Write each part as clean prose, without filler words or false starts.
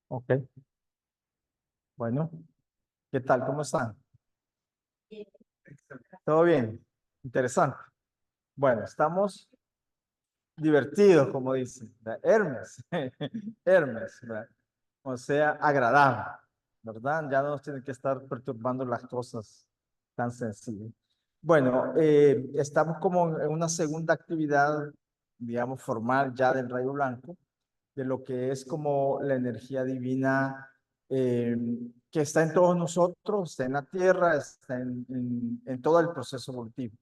Ok, bueno, ¿qué tal? ¿Cómo están? ¿Todo bien? Interesante. Bueno, estamos divertidos, como dicen, ¿verdad? Hermes, Hermes, ¿verdad? O sea, agradable, ¿verdad? Ya no nos tienen que estar perturbando las cosas tan sencillas. Bueno, estamos como en una segunda actividad, digamos, formal ya del rayo blanco, de lo que es como la energía divina eh, que está en todos nosotros, está en la tierra, está en todo el proceso evolutivo.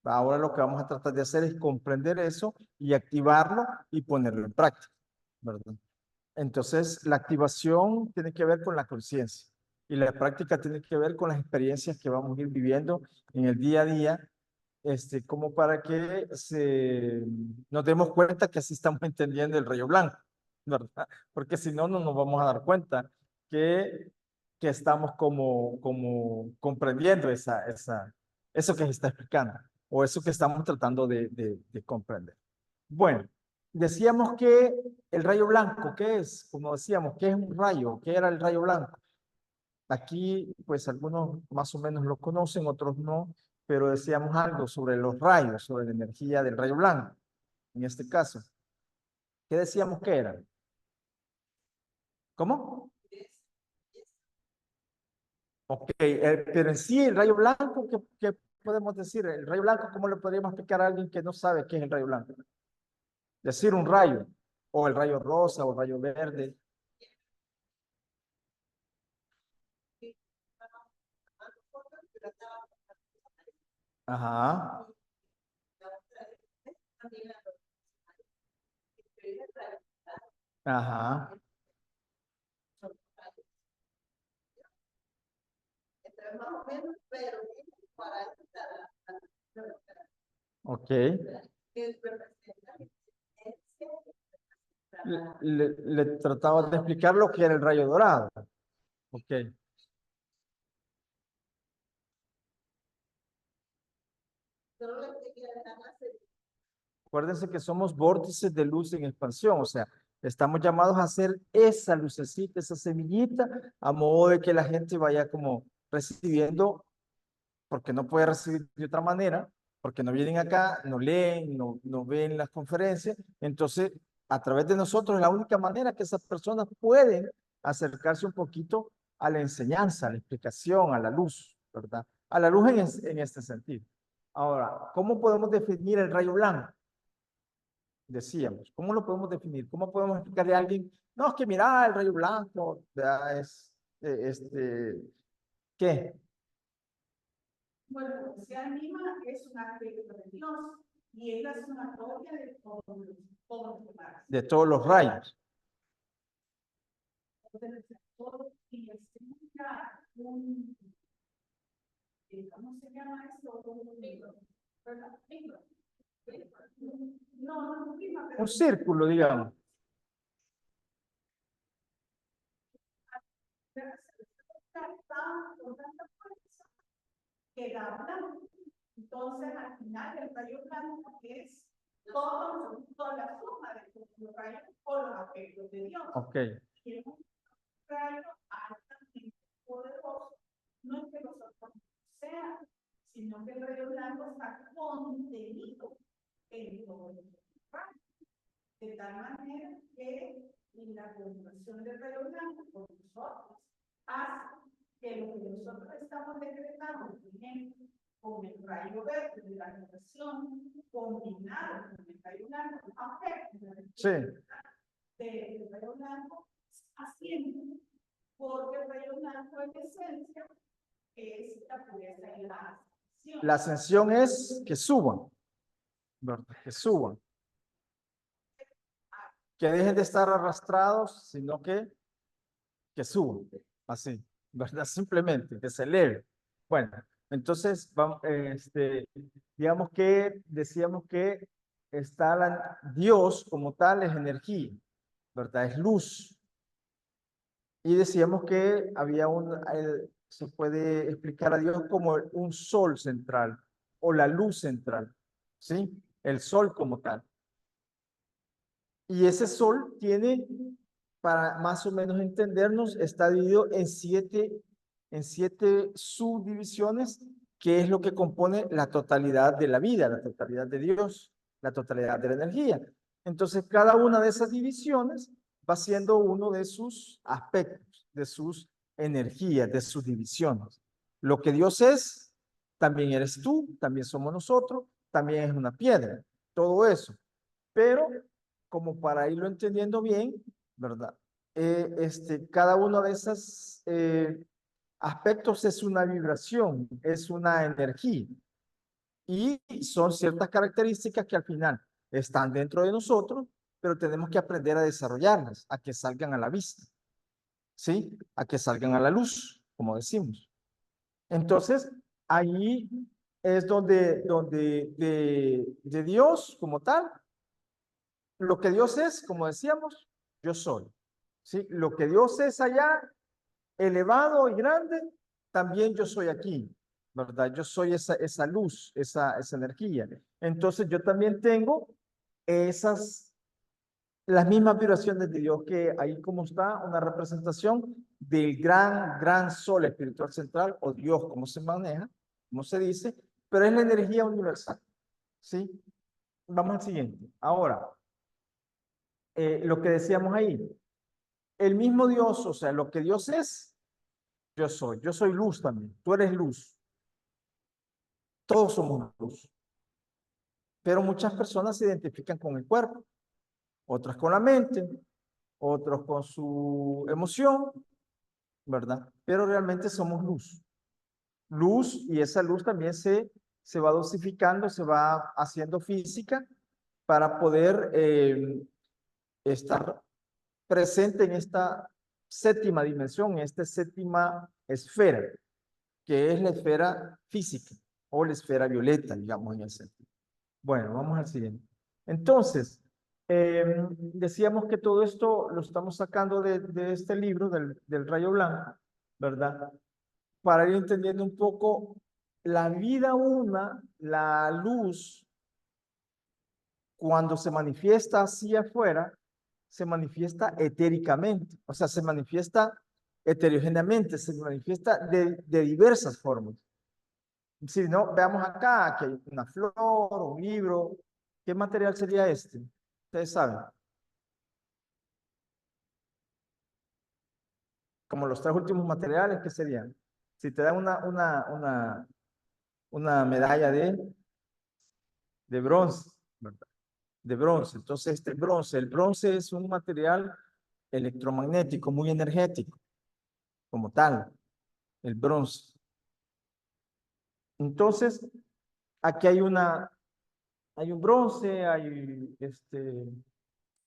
Ahora lo que vamos a tratar de hacer es comprender eso y activarlo y ponerlo en práctica, ¿verdad? Entonces, la activación tiene que ver con la conciencia y la práctica tiene que ver con las experiencias que vamos a ir viviendo en el día a día, como para que nos demos cuenta que así estamos entendiendo el rayo blanco, ¿verdad? Porque si no, no nos vamos a dar cuenta que, que estamos como comprendiendo eso que se está explicando o eso que estamos tratando de comprender. Bueno, decíamos que el rayo blanco, ¿qué es? Como decíamos, ¿qué es un rayo? ¿Qué era el rayo blanco? Aquí, pues algunos más o menos lo conocen, otros no, pero decíamos algo sobre los rayos, sobre la energía del rayo blanco, en este caso. ¿Qué decíamos que era? ¿Cómo? Ok, pero en sí el rayo blanco, ¿qué podemos decir? El rayo blanco, ¿cómo le podríamos explicar a alguien que no sabe qué es el rayo blanco? Decir un rayo, o el rayo rosa, o el rayo verde. Ajá, ajá, ok. Le trataba de explicar lo que era el rayo dorado. Ok. Acuérdense que somos vórtices de luz en expansión, o sea, estamos llamados a hacer esa lucecita, esa semillita, a modo de que la gente vaya como recibiendo, porque no puede recibir de otra manera, porque no vienen acá, no leen, no ven las conferencias, entonces a través de nosotros es la única manera que esas personas pueden acercarse un poquito a la enseñanza, a la explicación, a la luz, ¿verdad? A la luz en este sentido. Ahora, ¿cómo podemos definir el rayo blanco? Decíamos, ¿cómo lo podemos definir? ¿Cómo podemos explicarle a alguien? No, es que mira, el rayo blanco, ¿verdad? Es, ¿qué? Bueno, se anima, es un aspecto de Dios y ella es una copia de todos los demás. De todos los rayos. Y es un, ¿cómo se llama esto? Un libro, ¿verdad? Libro. No, no, un círculo, digamos. Queda blanco. Entonces, al final, el rayo blanco es toda la suma de todos los rayos o los aspectos de Dios. Ok. Y es un rayo altamente poderoso. No es que los otros sean, sino que el rayo blanco está contenido en todos los rayos. De tal manera que la comunicación del rayo blanco con nosotros hace que lo que nosotros estamos decretando, por ejemplo, con el rayo verde de la relación combinado con el rayo blanco, sí, del rayo blanco, haciendo, porque el rayo blanco en esencia es la pureza y la ascensión. La ascensión es que suban, ¿verdad? Que suban. Que dejen de estar arrastrados, sino que suban, así, ¿verdad? Simplemente, que se eleve. Bueno, entonces, vamos, digamos que decíamos que está Dios como tal es energía, ¿verdad? Es luz. Y decíamos que había se puede explicar a Dios como un sol central o la luz central, ¿sí? El sol como tal. Y ese sol tiene para más o menos entendernos, está dividido en siete subdivisiones, que es lo que compone la totalidad de la vida, la totalidad de Dios, la totalidad de la energía. Entonces, cada una de esas divisiones va siendo uno de sus aspectos, de sus energías, de sus divisiones. Lo que Dios es, también eres tú, también somos nosotros, también es una piedra, todo eso. Pero, como para irlo entendiendo bien, ¿verdad? Cada uno de esos aspectos es una vibración, es una energía. Y son ciertas características que al final están dentro de nosotros, pero tenemos que aprender a desarrollarlas, a que salgan a la vista, ¿sí? A que salgan a la luz, como decimos. Entonces, ahí es donde de Dios como tal, lo que Dios es, como decíamos, yo soy. ¿Sí? Lo que Dios es allá, elevado y grande, también yo soy aquí, ¿verdad? Yo soy esa luz, esa energía. Entonces yo también tengo esas, las mismas vibraciones de Dios, que ahí como está una representación del gran sol espiritual central, o Dios, como se maneja, como se dice, pero es la energía universal, ¿sí? Vamos al siguiente. Ahora, lo que decíamos ahí, el mismo Dios, o sea, lo que Dios es, yo soy luz también, tú eres luz, todos somos luz, pero muchas personas se identifican con el cuerpo, otras con la mente, otros con su emoción, ¿verdad? Pero realmente somos luz, luz, y esa luz también se va dosificando, se va haciendo física para poder estar presente en esta séptima dimensión, en esta séptima esfera, que es la esfera física o la esfera violeta, digamos en el sentido. Bueno, vamos al siguiente. Entonces, decíamos que todo esto lo estamos sacando de este libro, del Rayo Blanco, ¿verdad? Para ir entendiendo un poco la vida una, la luz, cuando se manifiesta hacia afuera, se manifiesta etéricamente, o sea, se manifiesta heterogéneamente, se manifiesta de diversas formas. Si no, veamos acá que hay una flor, un libro. ¿Qué material sería este? Ustedes saben, como los tres últimos materiales, ¿qué serían? Si te dan una medalla de bronce, ¿verdad? De bronce. Entonces, el bronce es un material electromagnético muy energético, como tal, el bronce. Entonces, aquí hay un bronce, hay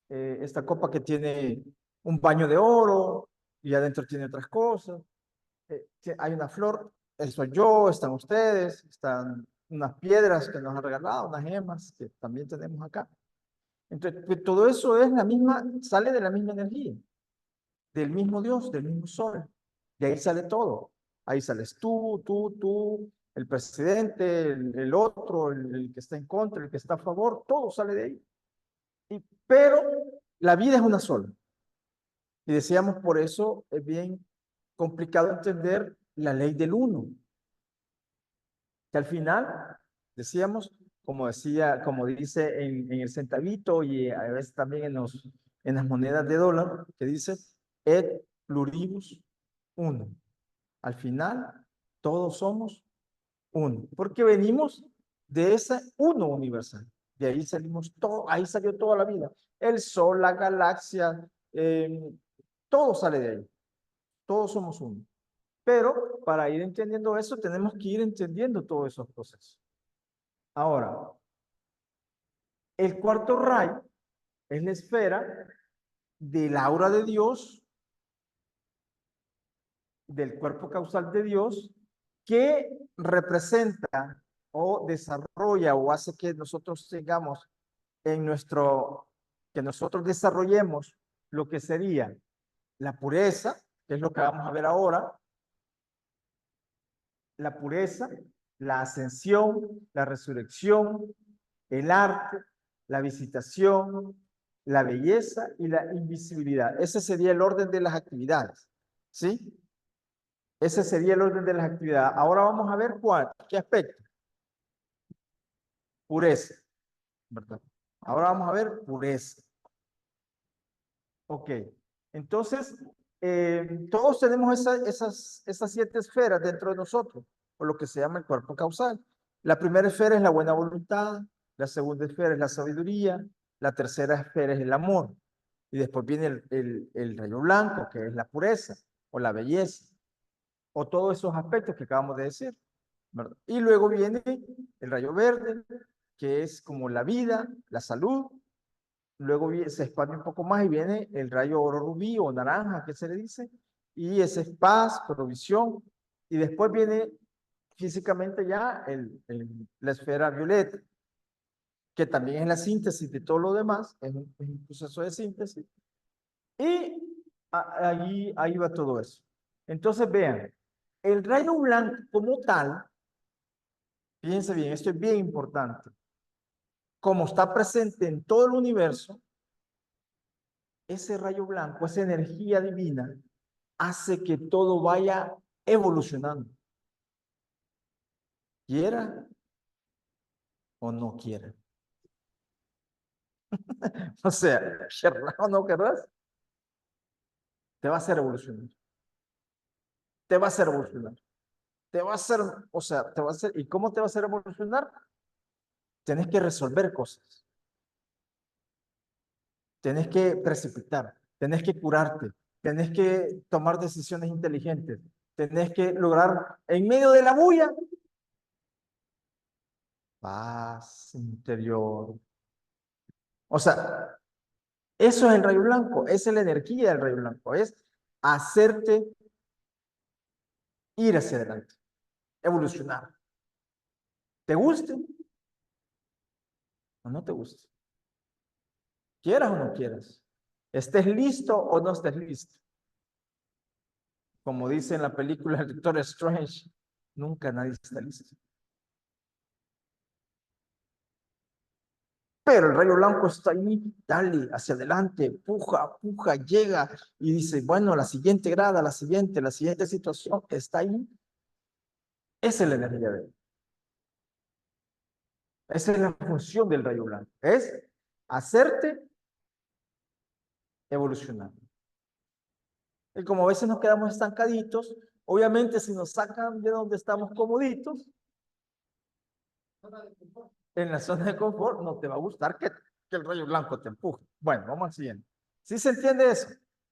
esta copa que tiene un baño de oro y adentro tiene otras cosas. Hay una flor, eso soy yo, están ustedes, están unas piedras que nos han regalado, unas gemas que también tenemos acá. Entonces, pues, todo eso es la misma, sale de la misma energía, del mismo Dios, del mismo sol. De ahí sale todo. Ahí sales tú, el presidente, el otro, el que está en contra, el que está a favor, todo sale de ahí. Pero la vida es una sola. Y decíamos, por eso es bien complicado entender la ley del uno, que al final, decíamos, como dice en el centavito y a veces también en las monedas de dólar, que dice, et pluribus uno. Al final, todos somos uno, porque venimos de ese uno universal. De ahí salimos todo, ahí salió toda la vida. El sol, la galaxia, todo sale de ahí. Todos somos uno. Pero para ir entendiendo eso, tenemos que ir entendiendo todos esos procesos. Ahora, el cuarto rayo es la esfera del aura de Dios, del cuerpo causal de Dios, que representa o desarrolla o hace que nosotros tengamos que nosotros desarrollemos lo que sería la pureza, que es lo que vamos a ver ahora, la pureza, la ascensión, la resurrección, el arte, la visitación, la belleza y la invisibilidad. Ese sería el orden de las actividades, ¿sí? Ese sería el orden de las actividades. Ahora vamos a ver qué aspecto. Pureza, ¿verdad? Ahora vamos a ver pureza. Ok, entonces, todos tenemos esas 7 esferas dentro de nosotros, o lo que se llama el cuerpo causal. La primera esfera es la buena voluntad, la segunda esfera es la sabiduría, la tercera esfera es el amor, y después viene el rayo blanco, que es la pureza, o la belleza, o todos esos aspectos que acabamos de decir, ¿verdad? Y luego viene el rayo verde, que es como la vida, la salud. Luego se expande un poco más y viene el rayo oro rubí o naranja, que se le dice, y ese es paz, provisión, y después viene físicamente ya la esfera violeta, que también es la síntesis de todo lo demás, es un proceso de síntesis, y ahí va todo eso. Entonces vean, el rayo blanco como tal, fíjense bien, esto es bien importante, como está presente en todo el universo, ese rayo blanco, esa energía divina, hace que todo vaya evolucionando. Quiera o no quiera. O sea, querrás o no querrás, te va a hacer evolucionar. Te va a hacer evolucionar. Te va a hacer, o sea, te va a hacer, ¿y cómo te va a hacer evolucionar? Tienes que resolver cosas. Tienes que precipitar. Tienes que curarte. Tienes que tomar decisiones inteligentes. Tienes que lograr, en medio de la bulla, paz interior. O sea, eso es el rayo blanco, esa es la energía del rayo blanco, es hacerte ir hacia adelante, evolucionar. ¿Te guste o no te guste? ¿Quieras o no quieras? ¿Estés listo o no estés listo? Como dice en la película el Doctor Strange, nunca nadie está listo. Pero el rayo blanco está ahí, dale, hacia adelante, puja, puja, llega y dice, bueno, la siguiente grada, la siguiente situación está ahí. Esa es la energía de él. Esa es la función del rayo blanco, es hacerte evolucionar. Y como a veces nos quedamos estancaditos, obviamente si nos sacan de donde estamos comoditos, en la zona de confort, no te va a gustar que el rayo blanco te empuje. Bueno, vamos al siguiente. ¿Sí se entiende eso?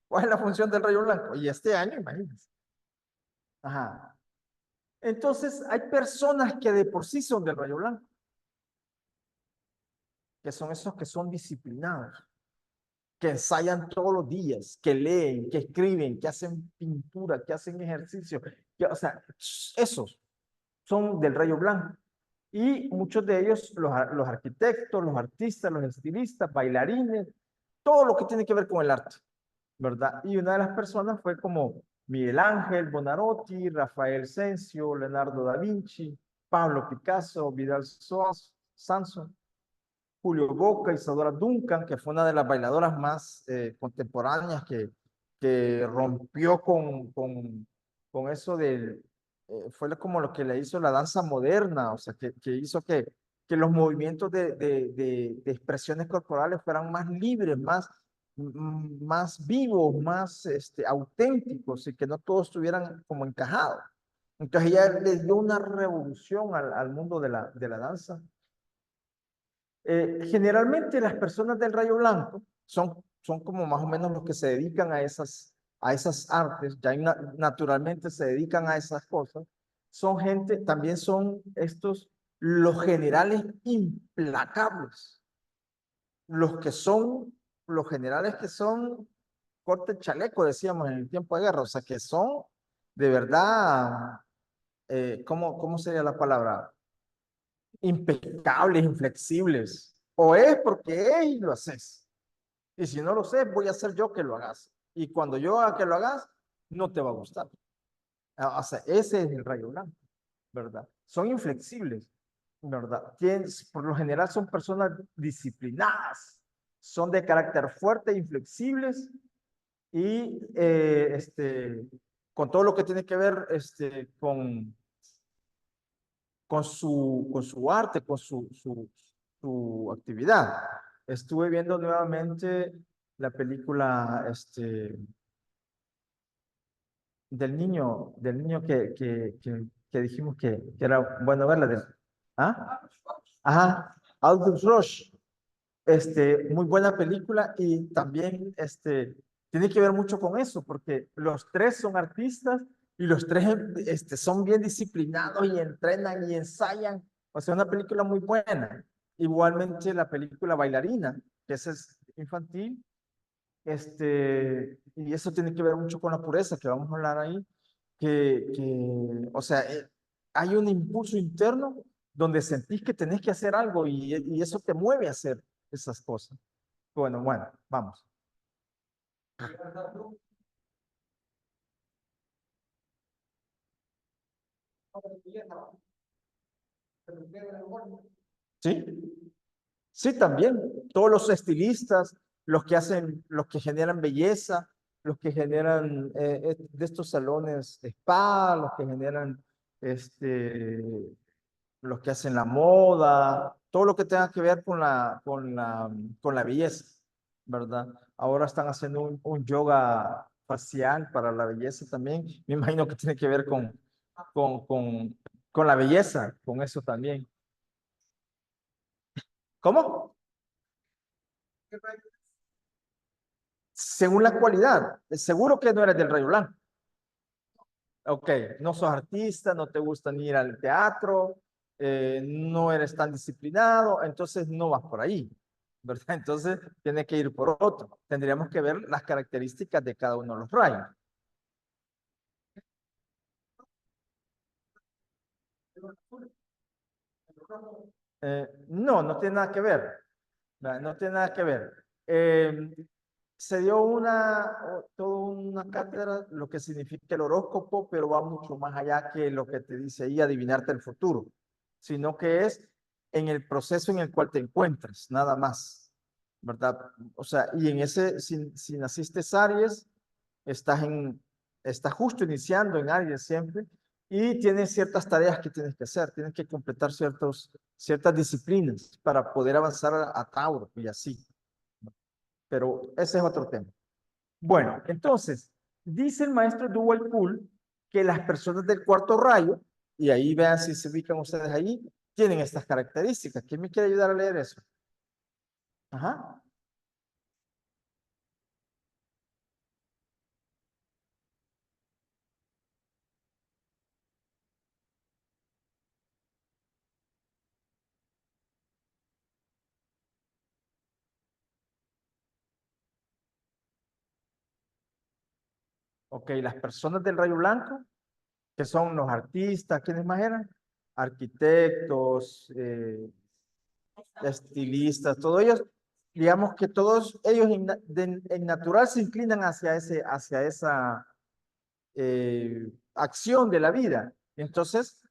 ¿Cuál es la función del rayo blanco? Y este año, imagínense. Ajá. Entonces, hay personas que de por sí son del rayo blanco, que son esos que son disciplinados, que ensayan todos los días, que leen, que escriben, que hacen pintura, que hacen ejercicio, o sea, esos son del rayo blanco. Y muchos de ellos, los arquitectos, los artistas, los estilistas, bailarines, todo lo que tiene que ver con el arte, ¿verdad? Y una de las personas fue como Miguel Ángel Bonarotti, Rafael Cencio, Leonardo da Vinci, Pablo Picasso, Vidal Sanson, Julio Boca, Isadora Duncan, que fue una de las bailadoras más contemporáneas que rompió con eso del, fue como lo que le hizo la danza moderna, o sea, que hizo que los movimientos de expresiones corporales fueran más libres, más vivos, más auténticos y que no todos estuvieran como encajados. Entonces ella le dio una revolución al mundo de la danza. Generalmente las personas del rayo blanco son como más o menos los que se dedican a esas artes, ya naturalmente se dedican a esas cosas. Son gente, también son estos los generales implacables, los generales que son corte chaleco, decíamos en el tiempo de guerra, o sea, que son de verdad, ¿cómo sería la palabra? Impecables, inflexibles. O es porque es y lo haces. Y si no lo sé, voy a hacer yo que lo hagas. Y cuando yo haga que lo hagas, no te va a gustar. O sea, ese es el rayo blanco, ¿verdad? Son inflexibles, ¿verdad? Por lo general son personas disciplinadas, son de carácter fuerte, inflexibles y con todo lo que tiene que ver con su arte, con su actividad. Estuve viendo nuevamente la película del niño que dijimos que era bueno verla. ¿Ah? Ajá, Aldous Rush. Muy buena película y también tiene que ver mucho con eso, porque los tres son artistas y los tres son bien disciplinados y entrenan y ensayan. O sea, una película muy buena. Igualmente la película Bailarina, que esa es infantil, y eso tiene que ver mucho con la pureza que vamos a hablar ahí, o sea, hay un impulso interno donde sentís que tenés que hacer algo y eso te mueve a hacer esas cosas. Bueno, vamos. Sí, sí, también. Todos los estilistas, los que hacen, los que generan belleza, los que generan de estos salones de spa, los que generan este, los que hacen la moda, todo lo que tenga que ver con la belleza, ¿verdad? Ahora están haciendo un yoga facial para la belleza también. Me imagino que tiene que ver con, con, con la belleza, con eso también. ¿Cómo? Según la cualidad. Seguro que no eres del Rayo Blanco. Ok, no sos artista, no te gusta ni ir al teatro, no eres tan disciplinado, entonces no vas por ahí, ¿verdad? Entonces tiene que ir por otro. Tendríamos que ver las características de cada uno de los rayos. No, no tiene nada que ver, ¿verdad? No tiene nada que ver. Eh, Se dio toda una cátedra, lo que significa el horóscopo, pero va mucho más allá que lo que te dice ahí, adivinarte el futuro, sino que es en el proceso en el cual te encuentras, nada más, ¿verdad? O sea, y en ese, si naciste Aries, estás estás justo iniciando en Aries siempre, y tienes ciertas tareas que tienes que hacer, tienes que completar ciertas disciplinas para poder avanzar a Tauro y así, pero ese es otro tema. Bueno, entonces, dice el maestro Dual Pool que las personas del cuarto rayo, y ahí vean si se ubican ustedes ahí, tienen estas características. ¿Quién me quiere ayudar a leer eso? Ajá. Ok, las personas del rayo blanco, que son los artistas, ¿quiénes más eran? Arquitectos, estilistas, todos ellos, digamos que todos ellos en natural se inclinan hacia esa acción de la vida. Entonces,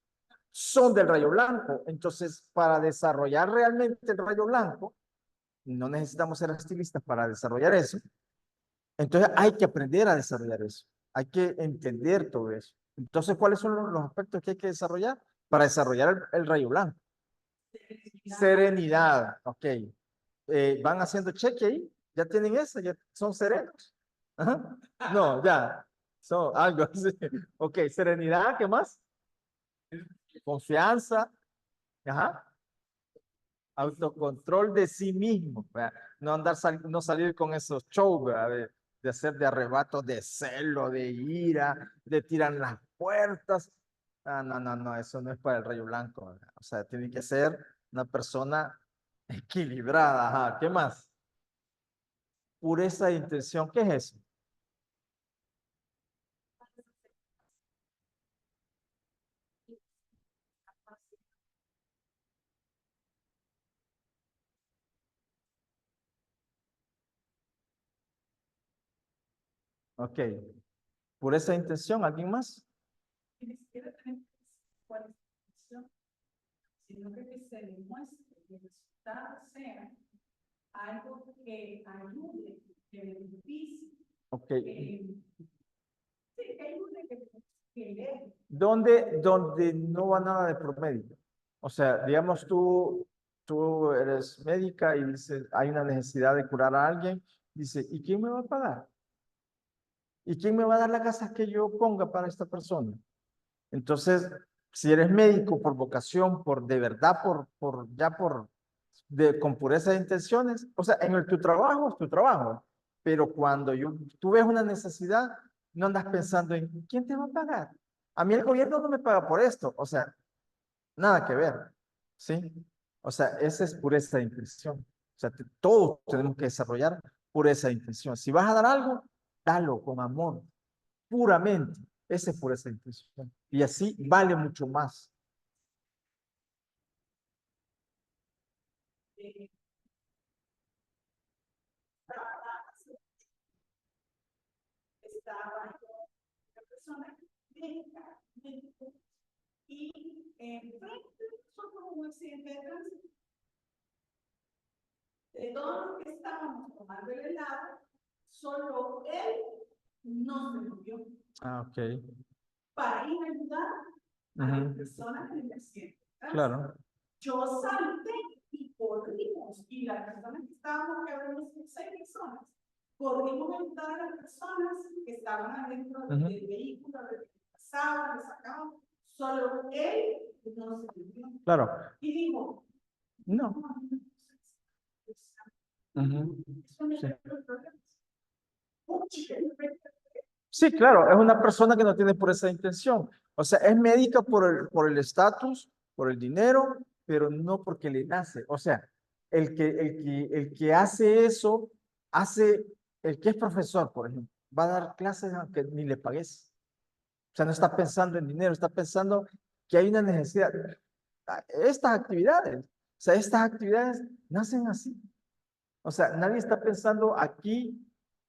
son del rayo blanco. Entonces, para desarrollar realmente el rayo blanco, no necesitamos ser estilistas para desarrollar eso. Entonces, hay que aprender a desarrollar eso. Hay que entender todo eso. Entonces, ¿cuáles son los aspectos que hay que desarrollar para desarrollar el rayo blanco? Serenidad, ok. Van haciendo cheque ahí, ya tienen eso, ya son serenos. Ajá. No, ya, son algo así. Ok, serenidad, ¿qué más? Confianza, ajá. Autocontrol de sí mismo, ¿verdad? No no salir con esos shows, ¿verdad? De hacer de arrebatos de celo, de ira, de tirar las puertas. Ah, no, no, no, eso no es para el rayo blanco, ¿verdad? O sea, tiene que ser una persona equilibrada, ajá. ¿Qué más? Pureza de intención, ¿qué es eso? Ok, pureza de intención, ¿alguien más? algo que ayude, que beneficie. Ok. Sí, que ayude, que dé. Donde no va nada de promedio. O sea, digamos tú eres médica y dices, hay una necesidad de curar a alguien, dice, ¿y quién me va a pagar? ¿Y quién me va a dar la casa que yo ponga para esta persona? Entonces, si eres médico por vocación, por de verdad, con pureza de intenciones, o sea, tu trabajo es tu trabajo, pero cuando tú ves una necesidad, no andas pensando en quién te va a pagar. A mí el gobierno no me paga por esto, o sea, nada que ver, ¿sí? O sea, esa es pureza de intención. O sea, todos tenemos que desarrollar pureza de intención. Si vas a dar algo, dalo con amor, puramente. Esa es pureza de intención. Y así vale mucho más. Estaba una persona médica, médico, y frente a nosotros un accidente de tránsito. De todos los que estábamos tomando el helado, solo él no se movió Ah, ok. para ir a ayudar a las personas en el accidente. Claro. Yo salté y corrimos, y las personas que estábamos, que éramos 6 personas, corrimos a ayudar a las personas que estaban adentro del vehículo, que pasaban, que sacaban. Solo él no se movió. Claro. Y dijo, no. Sí, claro, es una persona que no tiene por esa intención. O sea, es médica por el estatus, por el dinero, pero no porque le nace. O sea, el que hace eso, el que es profesor, por ejemplo, va a dar clases aunque ni le pagues. O sea, no está pensando en dinero, está pensando que hay una necesidad. O sea, estas actividades nacen así. O sea, nadie está pensando aquí,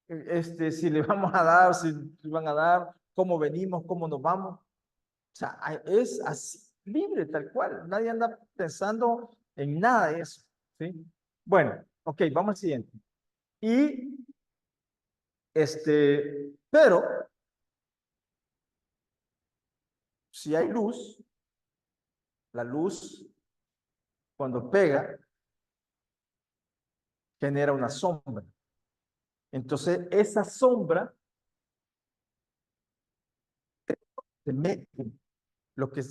si le vamos a dar, si le van a dar, cómo venimos, cómo nos vamos. O sea, es así, libre, tal cual. Nadie anda pensando en nada de eso. ¿Sí? Bueno, ok, vamos al siguiente. Y, pero, si hay luz, la luz, cuando pega, genera una sombra. Entonces, esa sombra te mete lo que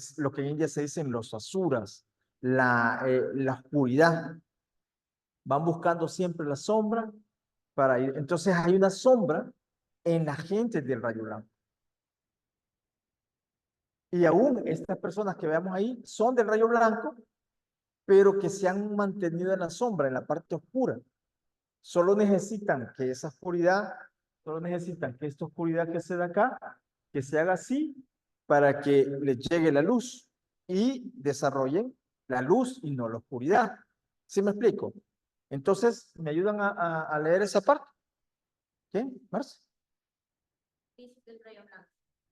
en India se dicen los asuras, la oscuridad. Van buscando siempre la sombra para ir. Entonces hay una sombra en la gente del rayo blanco. Y aún estas personas que veamos ahí son del rayo blanco, pero que se han mantenido en la sombra, en la parte oscura. Solo necesitan que esa oscuridad, solo necesitan que esta oscuridad que se da acá, que se haga así para que les llegue la luz y desarrollen la luz y no la oscuridad. ¿Sí me explico? Entonces, ¿me ayudan a leer esa parte? ¿Qué, Marce? Dice del rayo blanco.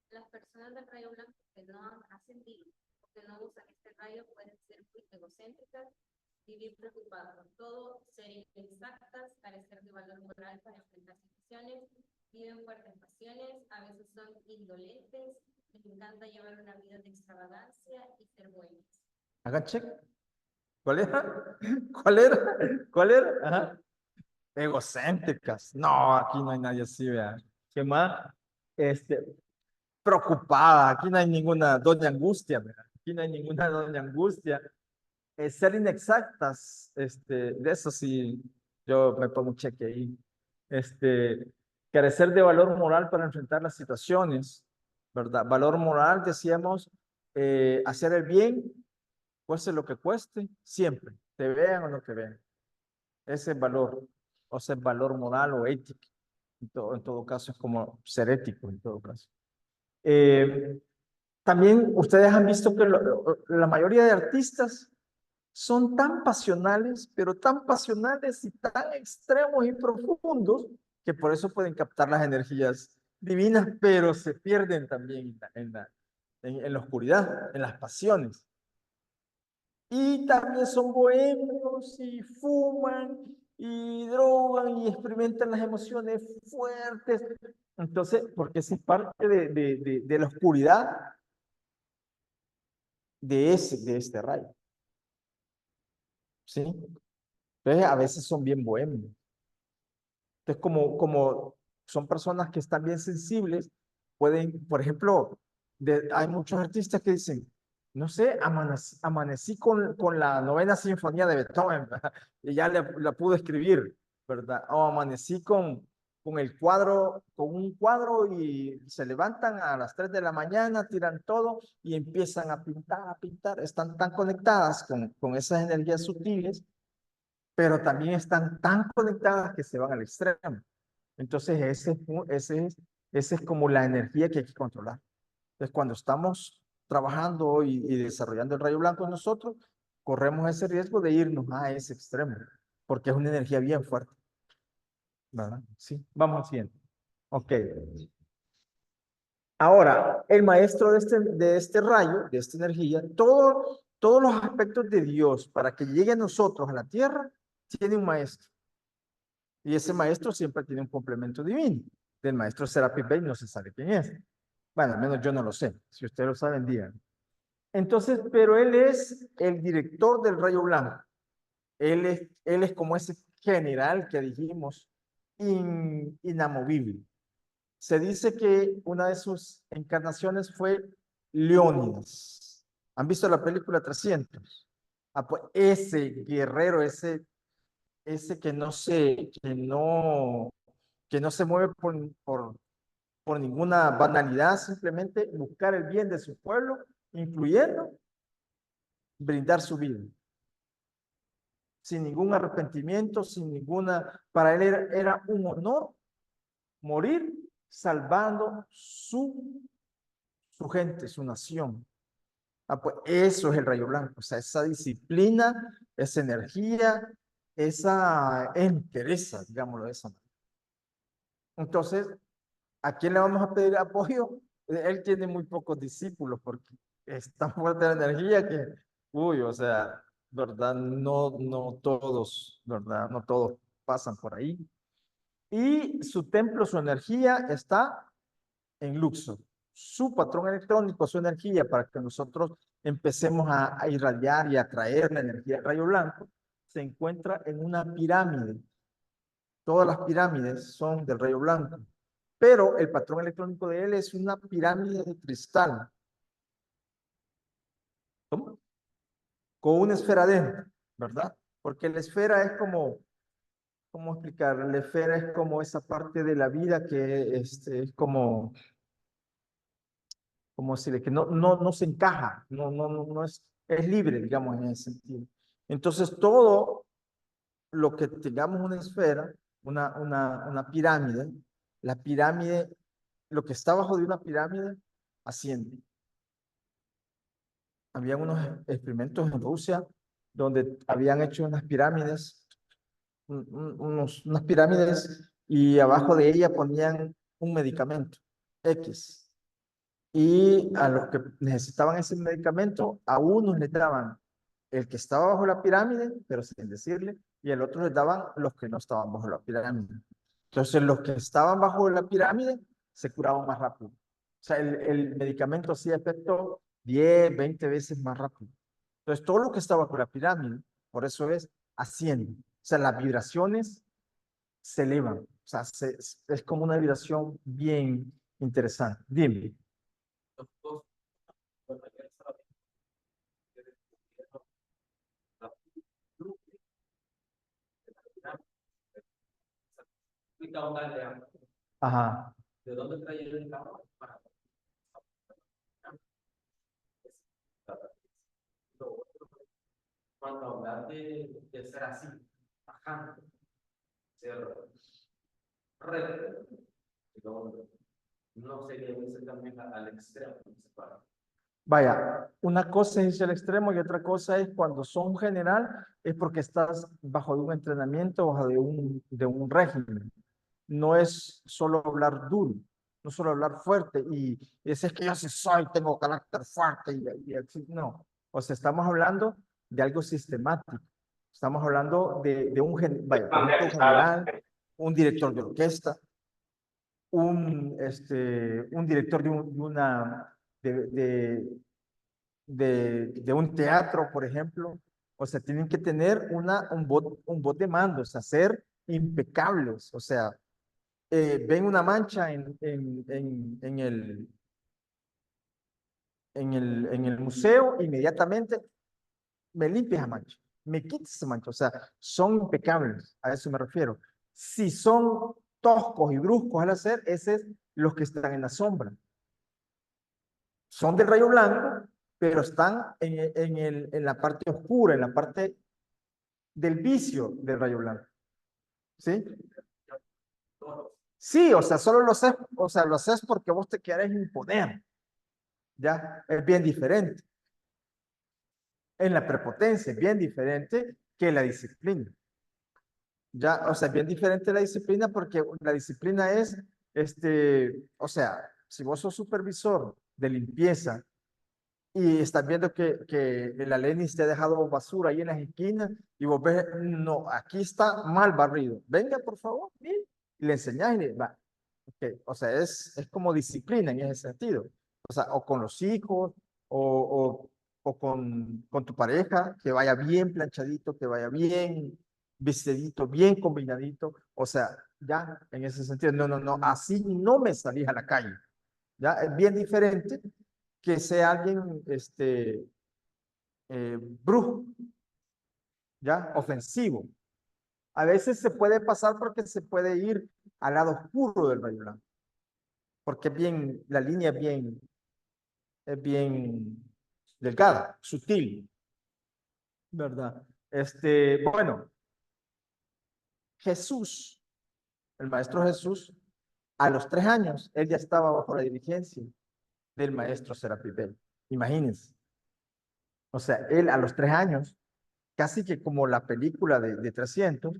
Las personas del rayo blanco que no han ascendido o que no usan este rayo pueden ser muy egocéntricas, vivir preocupadas por todo, ser inexactas, carecer de valor moral para enfrentar situaciones, viven fuertes pasiones, a veces son indolentes, les encanta llevar una vida de extravagancia y ser buenas. Hagan check. ¿Cuál era? ¿Cuál era? ¿Cuál era? Ajá. Egocéntricas. No, aquí no hay nadie así, vea. ¿Qué más? Preocupada. Aquí no hay ninguna doña Angustia, vea. Aquí no hay ninguna doña Angustia. Ser inexactas, de eso sí, yo me pongo un cheque ahí. Carecer de valor moral para enfrentar las situaciones, ¿verdad? Valor moral, decíamos, hacer el bien, cueste lo que cueste, siempre, te vean o no te vean. Ese es valor, o sea, valor moral o ético. En todo caso, es como ser ético, en todo caso. También ustedes han visto que la mayoría de artistas son tan pasionales, pero tan pasionales y tan extremos y profundos, que por eso pueden captar las energías divinas, pero se pierden también en la oscuridad, en las pasiones. Y también son bohemios y fuman y drogan y experimentan las emociones fuertes. Entonces, porque esa es parte de la oscuridad de este rayo. ¿Sí? Entonces, a veces son bien bohemios. Entonces, como son personas que están bien sensibles, pueden, por ejemplo, hay muchos artistas que dicen, no sé, amanecí con la novena sinfonía de Beethoven, ¿verdad? Y ya la pude escribir, ¿verdad? O amanecí con el cuadro, con un cuadro y se levantan a las 3 de la mañana, tiran todo y empiezan a pintar, a pintar. Están tan conectadas con esas energías sutiles, pero también están tan conectadas que se van al extremo. Entonces, ese es como la energía que hay que controlar. Entonces, cuando estamos trabajando y desarrollando el rayo blanco en nosotros, corremos ese riesgo de irnos a ese extremo, porque es una energía bien fuerte, ¿verdad? Sí, vamos al siguiente. Ok. Ahora, el maestro de este rayo, de esta energía, todos los aspectos de Dios para que llegue a nosotros, a la tierra, tiene un maestro. Y ese maestro siempre tiene un complemento divino. Del maestro Serapis Bey no se sabe quién es. Bueno, al menos yo no lo sé. Si ustedes lo saben, digan. Entonces, pero él es el director del rayo blanco. Él es como ese general que dijimos, inamovible. Se dice que una de sus encarnaciones fue Leónidas. ¿Han visto la película 300? Ah, pues ese guerrero, ese que no se mueve por ninguna banalidad, simplemente buscar el bien de su pueblo, incluyendo brindar su vida, sin ningún arrepentimiento, para él era un honor morir salvando su gente, su nación. Ah, pues eso es el rayo blanco, o sea, esa disciplina, esa energía, esa entereza, digámoslo de esa manera. Entonces, ¿a quién le vamos a pedir apoyo? Él tiene muy pocos discípulos porque es tan fuerte la energía que, uy, o sea, ¿verdad? No todos, ¿verdad? No todos pasan por ahí. Y su templo, su energía está en Luxor. Su patrón electrónico, su energía para que nosotros empecemos a irradiar y a atraer la energía del rayo blanco, se encuentra en una pirámide. Todas las pirámides son del rayo blanco, pero el patrón electrónico de él es una pirámide de cristal. ¿Cómo? Con una esfera dentro, ¿verdad? Porque la esfera es ¿cómo explicar? La esfera es como esa parte de la vida que es como si que no se encaja, no es libre, digamos, en ese sentido. Entonces, todo lo que tengamos una esfera, una pirámide, la pirámide, lo que está abajo de una pirámide, asciende. Había unos experimentos en Rusia donde habían hecho unas pirámides, unas pirámides, y abajo de ella ponían un medicamento X. Y a los que necesitaban ese medicamento, a unos les daban el que estaba bajo la pirámide, pero sin decirle, y al otro les daban los que no estaban bajo la pirámide. Entonces, los que estaban bajo la pirámide se curaban más rápido. O sea, el medicamento hacía efecto 10, 20 veces más rápido. Entonces, todo lo que estaba bajo la pirámide, por eso asciende. O sea, las vibraciones se elevan. O sea, es como una vibración bien interesante. Dime. Ajá. ¿De dónde trajeron el agua? Cuando hablar de ser así, bajando, ser recto, no sería irse también al extremo. Vaya, una cosa es el extremo y otra cosa es cuando son general, es porque estás bajo de un entrenamiento, bajo de un régimen. No es solo hablar duro, no solo hablar fuerte y decir que yo sí soy, tengo carácter fuerte y así, no. O sea, estamos hablando de algo sistemático. O Estamos hablando de un productor general, un director de orquesta, un director de un teatro, por ejemplo. O sea, tienen que tener un bot de mando, o sea, ser impecables. O sea, ven una mancha en el museo, inmediatamente me limpia esa mancha, me quita esa mancha. O sea, son impecables, a eso me refiero. Si son toscos y bruscos al hacer, ese es los que están en la sombra. Son del rayo blanco, pero están en la parte oscura, en la parte del vicio del rayo blanco. ¿Sí? Sí, o sea, solo lo haces, o sea, lo haces porque vos te querés imponer. Ya, es bien diferente. En la prepotencia, es bien diferente que la disciplina. Ya, o sea, es bien diferente la disciplina porque la disciplina es, o sea, si vos sos supervisor de limpieza y estás viendo que el Alenis te ha dejado basura ahí en las esquinas y vos ves, no, aquí está mal barrido. Venga, por favor, bien. Y le enseñás y le va. Okay. O sea, es como disciplina en ese sentido. O sea, o con los hijos, o con tu pareja, que vaya bien planchadito, que vaya bien vestidito, bien combinadito. O sea, ya en ese sentido, no, no, no, así no me salís a la calle. Ya es bien diferente que sea alguien brusco, ya ofensivo. A veces se puede pasar porque se puede ir al lado oscuro del rayo blanco, porque es bien, la línea es bien delgada, sutil, ¿verdad? Bueno, Jesús, el maestro Jesús, a los 3 años, él ya estaba bajo la dirigencia del maestro Serapis Bey. Imagínense. O sea, él a los 3 años, casi que como la película de 300,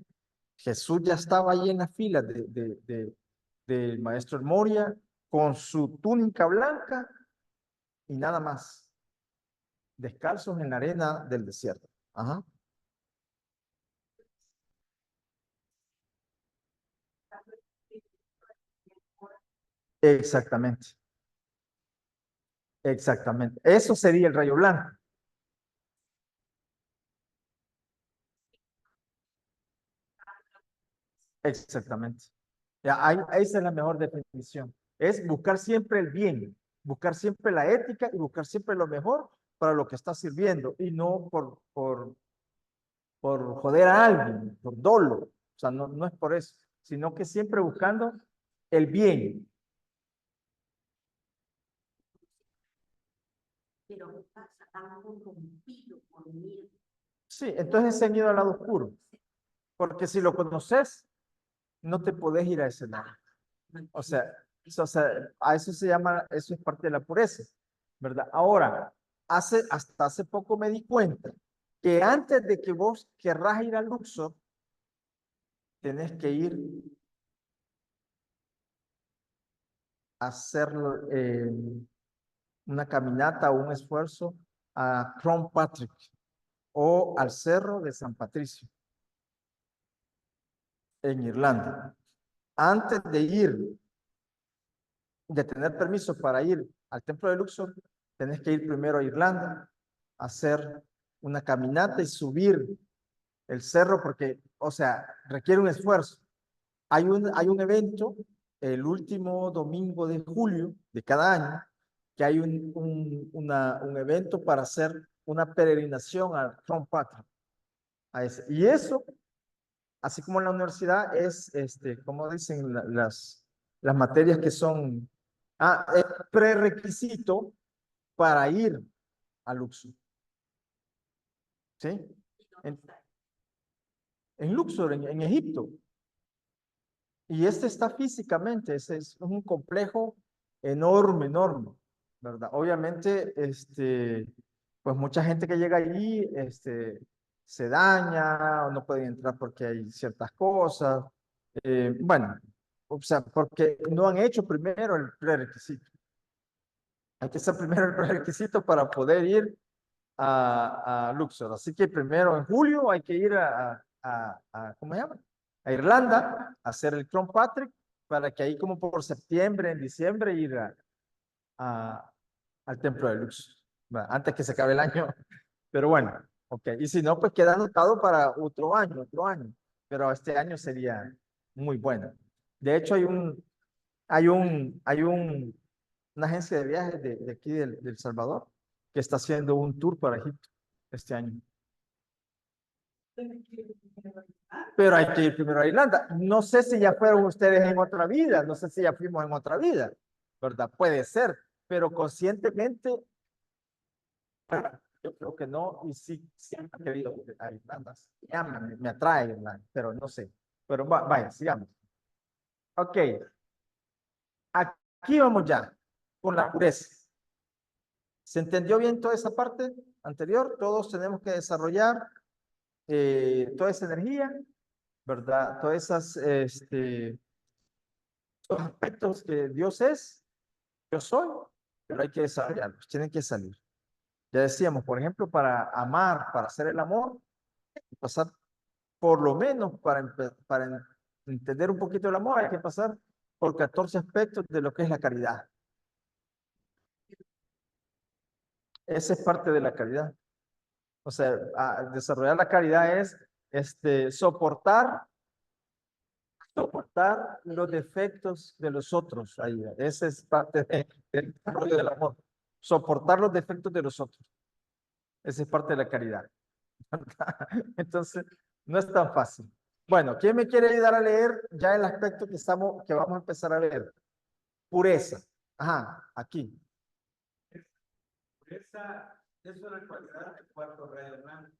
Jesús ya estaba ahí en la fila del maestro Moria con su túnica blanca y nada más, descalzos en la arena del desierto. Ajá. Exactamente, exactamente. Eso sería el rayo blanco. Exactamente. Ya, esa es la mejor definición. Es buscar siempre el bien, buscar siempre la ética y buscar siempre lo mejor para lo que está sirviendo y no por joder a alguien, por dolo. O sea, no, no es por eso, sino que siempre buscando el bien. Pero pasa tan corrompido por miedo. Sí, entonces se han ido al lado oscuro, porque si lo conoces, no te podés ir a ese lado. O sea, a eso se llama, eso es parte de la pureza, ¿verdad? Ahora, hasta hace poco me di cuenta que antes de que vos querrás ir al Luxor, tenés que ir a hacer una caminata o un esfuerzo a Crom Patrick o al Cerro de San Patricio en Irlanda. Antes de tener permiso para ir al templo de Luxor, tenés que ir primero a Irlanda, hacer una caminata y subir el cerro porque, o sea, requiere un esfuerzo. Hay un evento el último domingo de julio de cada año, que hay un evento para hacer una peregrinación a Trump Patrick. Y eso, así como en la universidad, es, como dicen las materias que son, es prerequisito para ir a Luxor. ¿Sí? En, en Luxor, en Egipto. Y está físicamente, es un complejo enorme, enorme, ¿verdad? Obviamente, pues mucha gente que llega allí, se daña o no puede entrar porque hay ciertas cosas. Bueno, o sea, porque no han hecho primero el prerequisito. Hay que hacer primero el prerequisito para poder ir a Luxor. Así que primero en julio hay que ir ¿cómo se llama? A Irlanda, a hacer el Clon Patrick, para que ahí como por septiembre, en diciembre, ir a- al templo de Luxor, ¿verdad? Antes que se acabe el año. Pero bueno, ok. Y si no, pues queda anotado para otro año, otro año. Pero este año sería muy bueno. De hecho, una agencia de viajes de aquí del Salvador que está haciendo un tour para Egipto este año. Pero hay que ir primero a Irlanda. No sé si ya fueron ustedes en otra vida, no sé si ya fuimos en otra vida, ¿verdad? Puede ser, pero conscientemente, yo creo que no, y sí, siempre he querido ir a Irlanda. Ya me atrae Irlanda, pero no sé. Pero vaya, sigamos. Ok, aquí vamos ya, con la pureza. ¿Se entendió bien toda esa parte anterior? Todos tenemos que desarrollar toda esa energía, ¿verdad? Todas esas, esos aspectos que Dios es, yo soy, pero hay que desarrollarlos, tienen que salir. Ya decíamos, por ejemplo, para amar, para hacer el amor, hay que pasar por lo menos para entender un poquito el amor, hay que pasar por 14 aspectos de lo que es la caridad. Esa es parte de la caridad. O sea, desarrollar la caridad es soportar los defectos de los otros. Ahí, esa es parte del desarrollo del amor. Soportar los defectos de los otros. Esa es parte de la caridad. Entonces, no es tan fácil. Bueno, ¿quién me quiere ayudar a leer ya el aspecto que vamos a empezar a ver? Pureza. Ajá, aquí. Pureza es una cualidad del cuarto rayo blanco,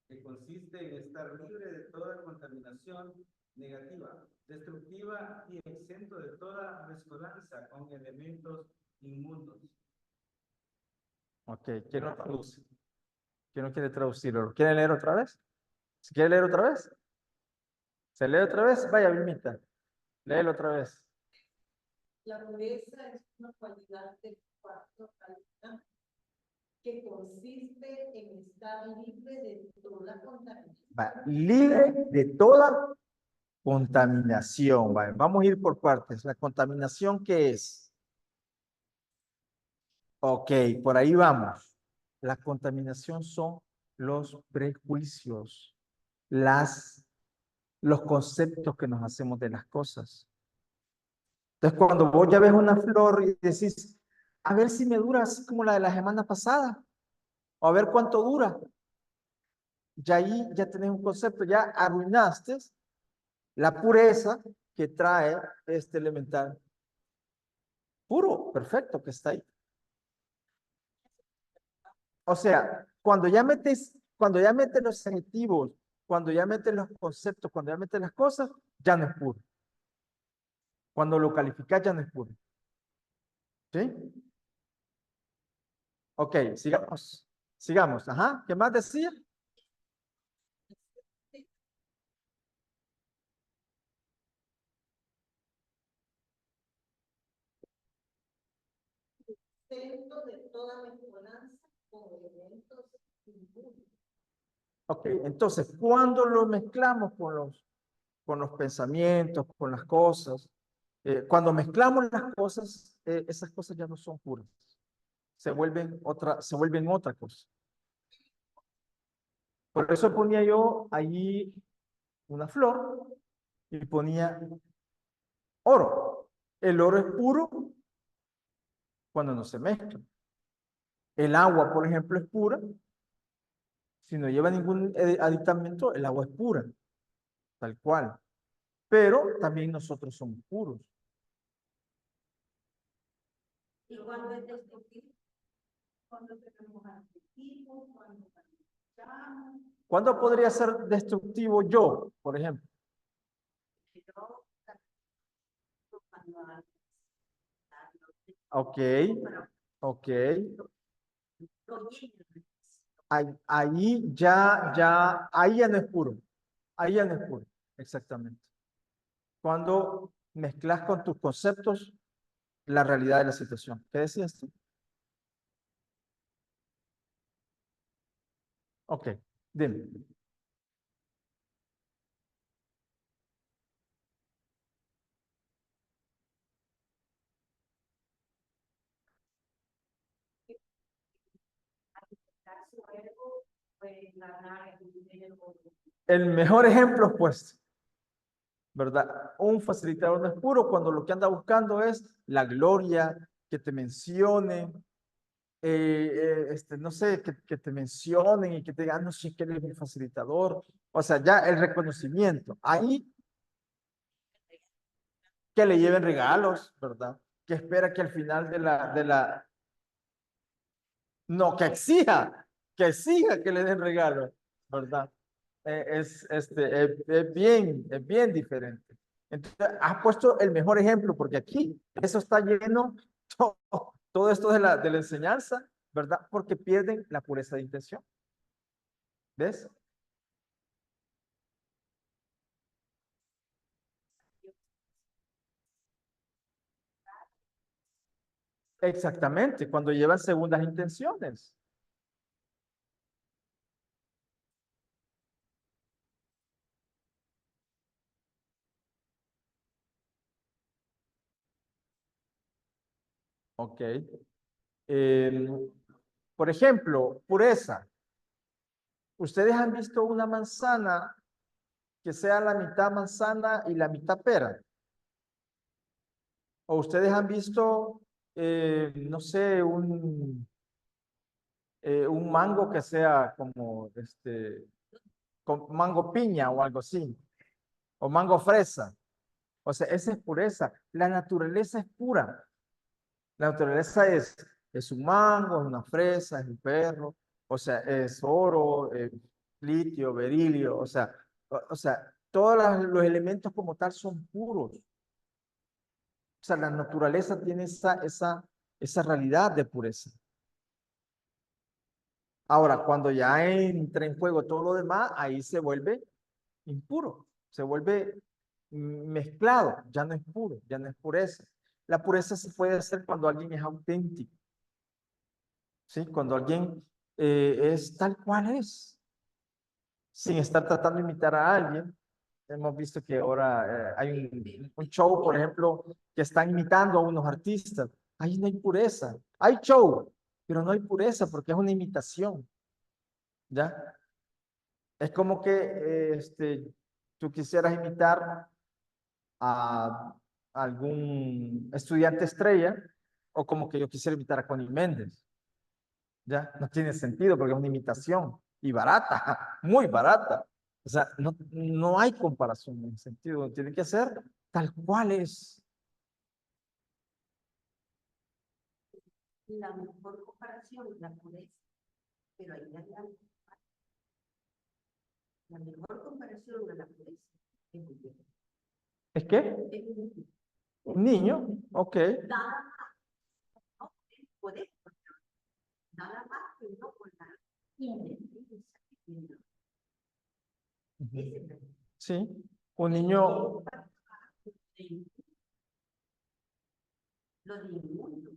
que consiste en estar libre de toda contaminación negativa, destructiva y exento de toda mezcolanza con elementos inmundos. Ok, ¿quién lo traduce? ¿Quién no quiere traducirlo? ¿Quiere leer otra vez? ¿Se quiere leer otra vez? ¿Se lee otra vez? Vaya, Vilmita. Léelo otra vez. La pureza es una cualidad del cuarto rayo blanco, que consiste en estar libre de toda contaminación. Libre de toda contaminación. Vamos a ir por partes. ¿La contaminación qué es? Ok, por ahí vamos. La contaminación son los prejuicios, los conceptos que nos hacemos de las cosas. Entonces, cuando vos ya ves una flor y decís, a ver si me dura así como la de la semana pasada, o a ver cuánto dura, ya ahí ya tenés un concepto, ya arruinaste la pureza que trae este elemental puro, perfecto, que está ahí. O sea, cuando ya metes los adjetivos, cuando ya metes los conceptos, cuando ya metes las cosas, ya no es puro. Cuando lo calificas ya no es puro. ¿Sí? Ok, sigamos. Sigamos. Ajá, ¿qué más decía? Exento de toda mezcolanza con elementos inmundos. Ok, entonces, cuando lo mezclamos con los pensamientos, con las cosas, cuando mezclamos las cosas, esas cosas ya no son puras. Se vuelven otra cosa. Por eso ponía yo allí una flor y ponía oro. El oro es puro cuando no se mezcla. El agua, por ejemplo, es pura. Si no lleva ningún aditamento, el agua es pura, tal cual. Pero también nosotros somos puros. Y cuando es destructivo, cuando tenemos adjetivos, cuando calificamos, ¿Cuándo podría ser destructivo yo, por ejemplo? Ok, ok. Ahí ahí ya no es puro. Ahí ya no es puro, exactamente. Cuando mezclas con tus conceptos la realidad de la situación. ¿Qué decías tú? Ok, dime. El mejor ejemplo, pues, ¿verdad? Un facilitador no es puro cuando lo que anda buscando es la gloria, que te mencionen, no sé, que te mencionen y que te digan, no sé, que eres mi facilitador. O sea, ya el reconocimiento. Ahí que le lleven regalos, ¿verdad? Que espera que al final no, que exija que le den regalos, ¿verdad? Es bien diferente. Entonces, has puesto el mejor ejemplo, porque aquí eso está lleno, todo esto de la enseñanza, ¿verdad? Porque pierden la pureza de intención. ¿Ves? Exactamente, cuando llevan segundas intenciones. Ok. Por ejemplo, pureza. ¿Ustedes han visto una manzana que sea la mitad manzana y la mitad pera? ¿O ustedes han visto, no sé, un mango que sea como con mango piña o algo así? O mango fresa. O sea, esa es pureza. La naturaleza es pura. La naturaleza es un mango, es una fresa, es un perro, o sea, es oro, litio, berilio, o sea, todos los elementos como tal son puros. O sea, la naturaleza tiene esa realidad de pureza. Ahora, cuando ya entra en juego todo lo demás, ahí se vuelve impuro, se vuelve mezclado, ya no es puro, ya no es pureza. La pureza se puede hacer cuando alguien es auténtico, ¿sí? Cuando alguien es tal cual es, sin estar tratando de imitar a alguien. Hemos visto que ahora hay un show, por ejemplo, que están imitando a unos artistas. Ahí no hay pureza. Hay show, pero no hay pureza porque es una imitación, ¿ya? Es como que tú quisieras imitar a algún estudiante estrella o como que yo quisiera imitar a Connie Méndez. ¿Ya? No tiene sentido porque es una imitación y barata, muy barata. O sea, no hay comparación en ese sentido. Tiene que ser tal cual es. La mejor comparación es la pureza, pero ahí hay algo. La mejor comparación de la pureza es un niño. ¿Es que? Es un niño. Un niño, ok. Nada más, no puede nada más que no con la independencia que tiene. Ese es el Sí, un niño. lo de inmundo.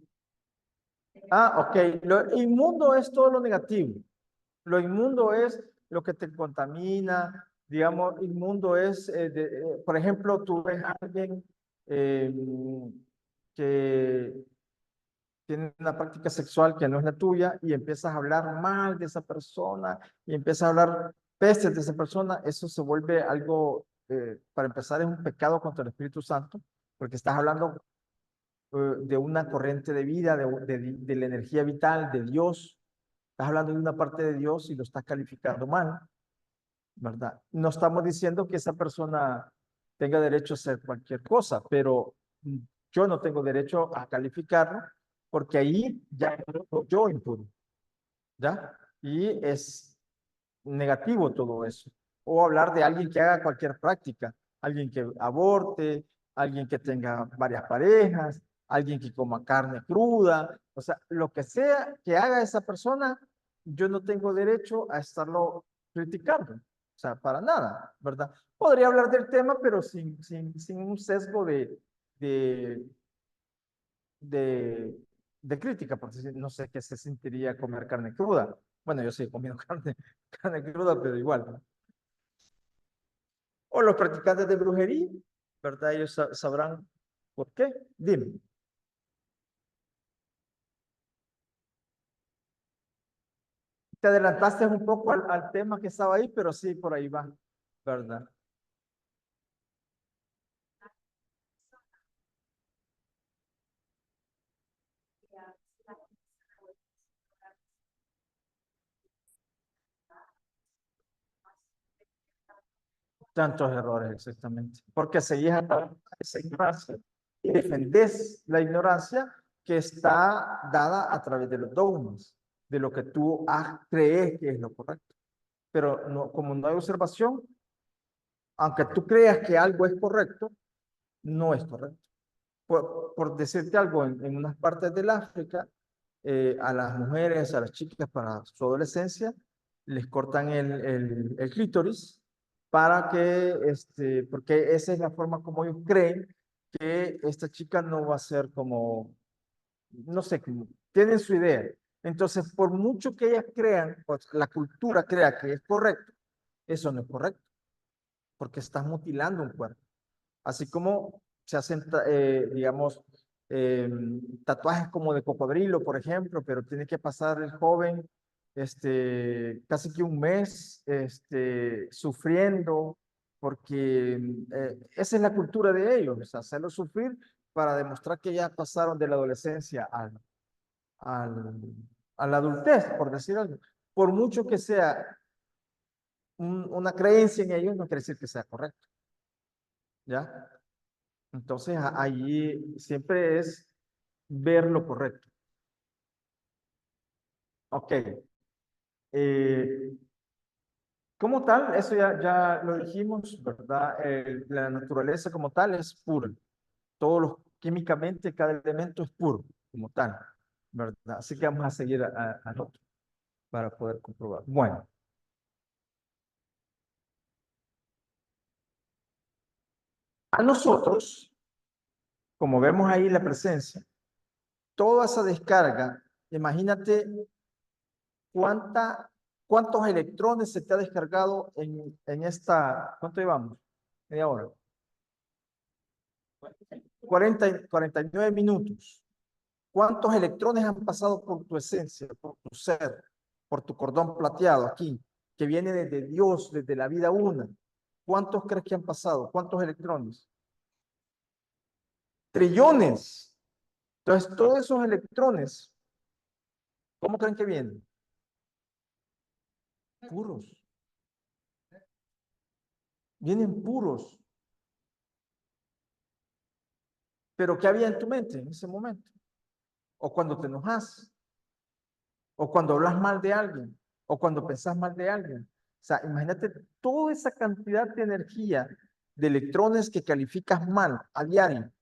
Ah, ok. Lo inmundo es todo lo negativo. Lo inmundo es lo que te contamina. Digamos, inmundo es, por ejemplo, tú ves a alguien eh, que tiene una práctica sexual que no es la tuya y empiezas a hablar mal de esa persona y empiezas a hablar pestes de esa persona, eso se vuelve algo, para empezar, es un pecado contra el Espíritu Santo, porque estás hablando de una corriente de vida, de la energía vital de Dios. Estás hablando de una parte de Dios y lo estás calificando mal, ¿verdad? No estamos diciendo que esa persona tenga derecho a hacer cualquier cosa, pero yo no tengo derecho a calificarlo porque ahí ya yo impuro, ¿ya? Y es negativo todo eso. O hablar de alguien que haga cualquier práctica, alguien que aborte, alguien que tenga varias parejas, alguien que coma carne cruda, o sea, lo que sea que haga esa persona, yo no tengo derecho a estarlo criticando, o sea, para nada, ¿verdad? Podría hablar del tema, pero sin un sesgo de, de crítica, porque no sé qué se sentiría comer carne cruda. Bueno, yo sí he comido carne cruda, pero igual, ¿no? O los practicantes de brujería, ¿verdad? Ellos sabrán por qué. Dime. Te adelantaste un poco al tema que estaba ahí, pero sí, por ahí va, ¿verdad? Tantos errores, exactamente. Porque seguís a través de esa ignorancia y defendés la ignorancia que está dada a través de los dogmas, de lo que tú crees que es lo correcto. Pero no, como no hay observación, aunque tú creas que algo es correcto, no es correcto. Por decirte algo, en unas partes del África, a las mujeres, a las chicas para su adolescencia, les cortan el clítoris para que, porque esa es la forma como ellos creen que esta chica no va a ser como, no sé, como, tienen su idea. Entonces, por mucho que ellas crean, pues, la cultura crea que es correcto, eso no es correcto, porque estás mutilando un cuerpo. Así como se hacen, digamos, eh, tatuajes como de cocodrilo, por ejemplo, pero tiene que pasar el joven casi que un mes sufriendo, porque esa es la cultura de ellos, o sea, hacerlo sufrir para demostrar que ya pasaron de la adolescencia al, a la adultez, por decir algo. Por mucho que sea una creencia en ellos, no quiere decir que sea correcto, ¿ya? Entonces, allí siempre es ver lo correcto. Ok. Eh, como tal, eso ya lo dijimos, ¿verdad? La naturaleza como tal es pura. Químicamente, cada elemento es puro, como tal, ¿verdad? Así que vamos a seguir al otro para poder comprobar. Bueno, a nosotros, como vemos ahí la presencia, toda esa descarga, imagínate ¿cuántos electrones se te ha descargado en esta, ¿cuánto llevamos? Media hora. 49 minutos. ¿Cuántos electrones han pasado por tu esencia, por tu ser, por tu cordón plateado aquí, que viene desde Dios, desde la vida una? ¿Cuántos crees que han pasado? ¿Cuántos electrones? Trillones. Entonces, todos esos electrones, ¿cómo creen que vienen? Puros. Vienen puros. Pero ¿qué había en tu mente en ese momento? O cuando te enojas, o cuando hablas mal de alguien, o cuando pensás mal de alguien. O sea, imagínate toda esa cantidad de energía, de electrones que calificas mal a diario,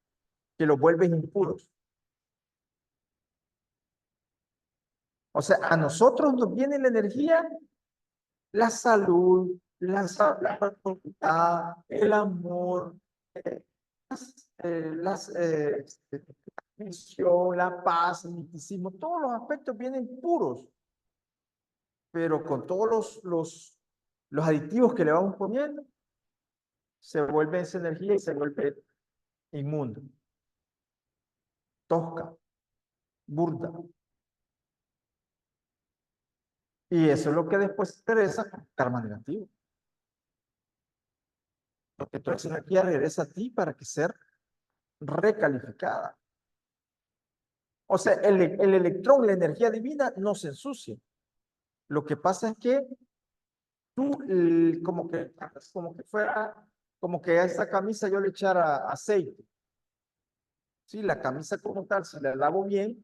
que los vuelves impuros. O sea, a nosotros nos viene la energía, la salud, la prosperidad, el amor, la misión, la paz, el misticismo, todos los aspectos vienen puros, pero con todos los aditivos que le vamos poniendo, se vuelve esa energía y se vuelve inmunda, tosca, burda. Y eso es lo que después expresa como karma negativo. Porque toda esa energía regresa a ti para que sea recalificada. O sea, el electrón, la energía divina, no se ensucia. Lo que pasa es que tú, como que a esa camisa yo le echara aceite. Sí, la camisa como tal, si la lavo bien,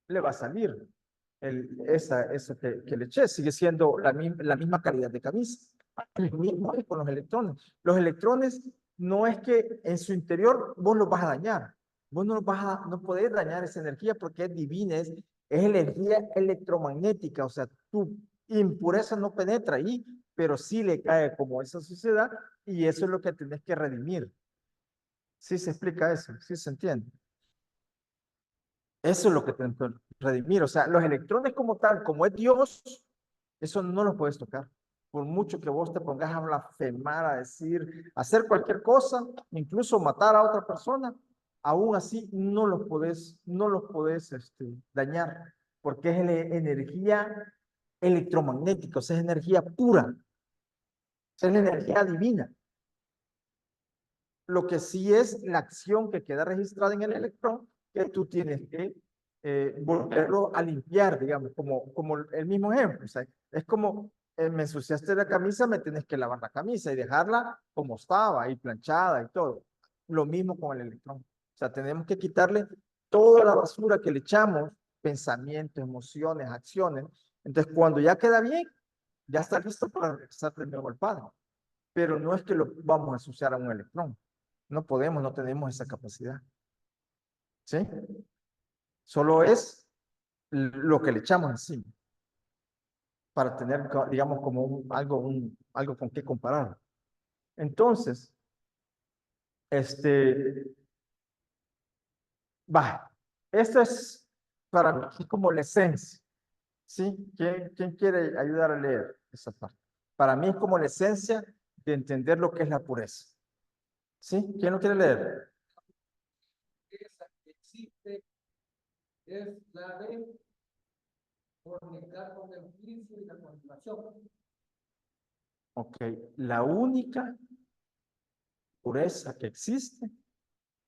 le va a salir. Esa que le eché sigue siendo la misma calidad de camisa. Lo mismo es con los electrones. Los electrones no es que en su interior vos los vas a dañar. Vos no podés dañar esa energía porque es divina, es energía electromagnética. O sea, tu impureza no penetra ahí, pero sí le cae como esa suciedad y eso es lo que tenés que redimir. ¿Sí se explica eso? ¿Sí se entiende? Eso es lo que tenemos que redimir. O sea, los electrones como tal, como es Dios, eso no lo puedes tocar. Por mucho que vos te pongas a blasfemar, a decir, hacer cualquier cosa, incluso matar a otra persona, aún así no los podés dañar, porque es energía electromagnética, o sea, es energía pura, o sea, es la energía divina. Lo que sí es la acción que queda registrada en el electrón, que tú tienes que volverlo a limpiar, digamos, como el mismo ejemplo. O sea, es como me ensuciaste la camisa, me tienes que lavar la camisa y dejarla como estaba, y planchada y todo. Lo mismo con el electrón. O sea, tenemos que quitarle toda la basura que le echamos, pensamientos, emociones, acciones. Entonces, cuando ya queda bien, ya está listo para regresar de nuevo al Padre. Pero no es que lo vamos a ensuciar a un electrón. No podemos, no tenemos esa capacidad. ¿Sí? Solo es lo que le echamos encima para tener, digamos, como algo con qué comparar. Entonces, este, va, esto es para mí es como la esencia. ¿Sí? ¿Quién quiere ayudar a leer esa parte? Para mí es como la esencia de entender lo que es la pureza. ¿Sí? ¿Quién lo quiere leer? Esa que existe es la de fornicar con el juicio y la condenación. Ok, la única pureza que existe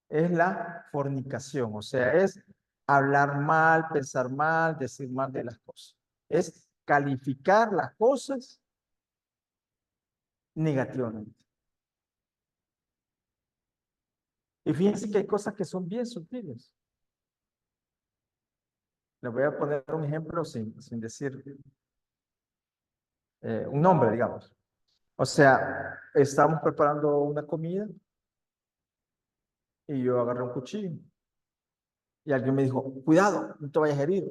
es la fornicación, o sea, es hablar mal, pensar mal, decir mal de las cosas. Es calificar las cosas negativamente. Y fíjense que hay cosas que son bien sutiles. Les voy a poner un ejemplo sin decir un nombre, digamos. O sea, estamos preparando una comida y yo agarré un cuchillo y alguien me dijo, cuidado, no te vayas a herir.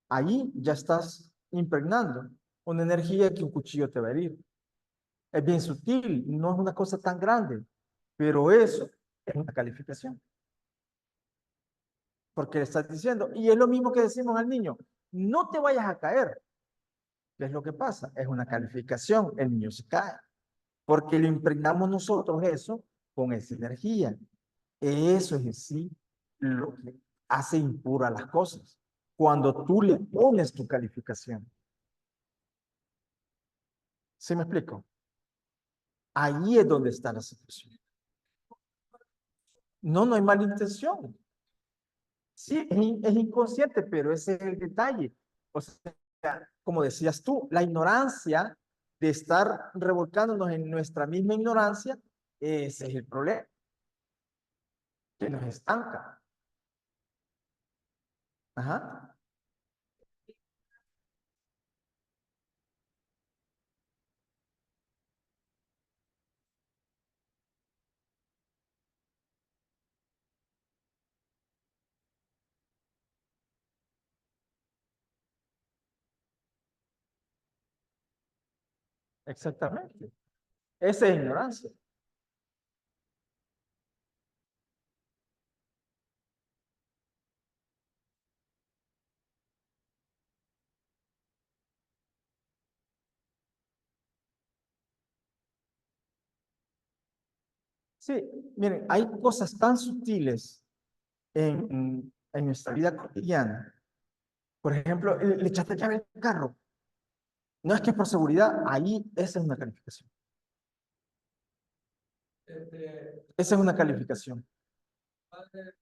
Ahí ya estás impregnando una energía que un cuchillo te va a herir. Es bien sutil, no es una cosa tan grande, pero eso es una calificación. Porque le estás diciendo, y es lo mismo que decimos al niño, no te vayas a caer. ¿Qué es lo que pasa? Es una calificación, el niño se cae, porque le impregnamos nosotros eso con esa energía. Eso es en sí lo que hace impura las cosas. Cuando tú le pones tu calificación. ¿Sí me explico? Ahí es donde está la situación. No, no hay mala intención. Sí, es inconsciente, pero ese es el detalle. O sea, como decías tú, la ignorancia de estar revolcándonos en nuestra misma ignorancia, ese es el problema, que nos estanca. Ajá, exactamente. Esa es ignorancia. Sí, miren, hay cosas tan sutiles en nuestra vida cotidiana. Por ejemplo, le echaste llave al carro. No es que por seguridad, ahí esa es una calificación. Esa es una calificación. Padre,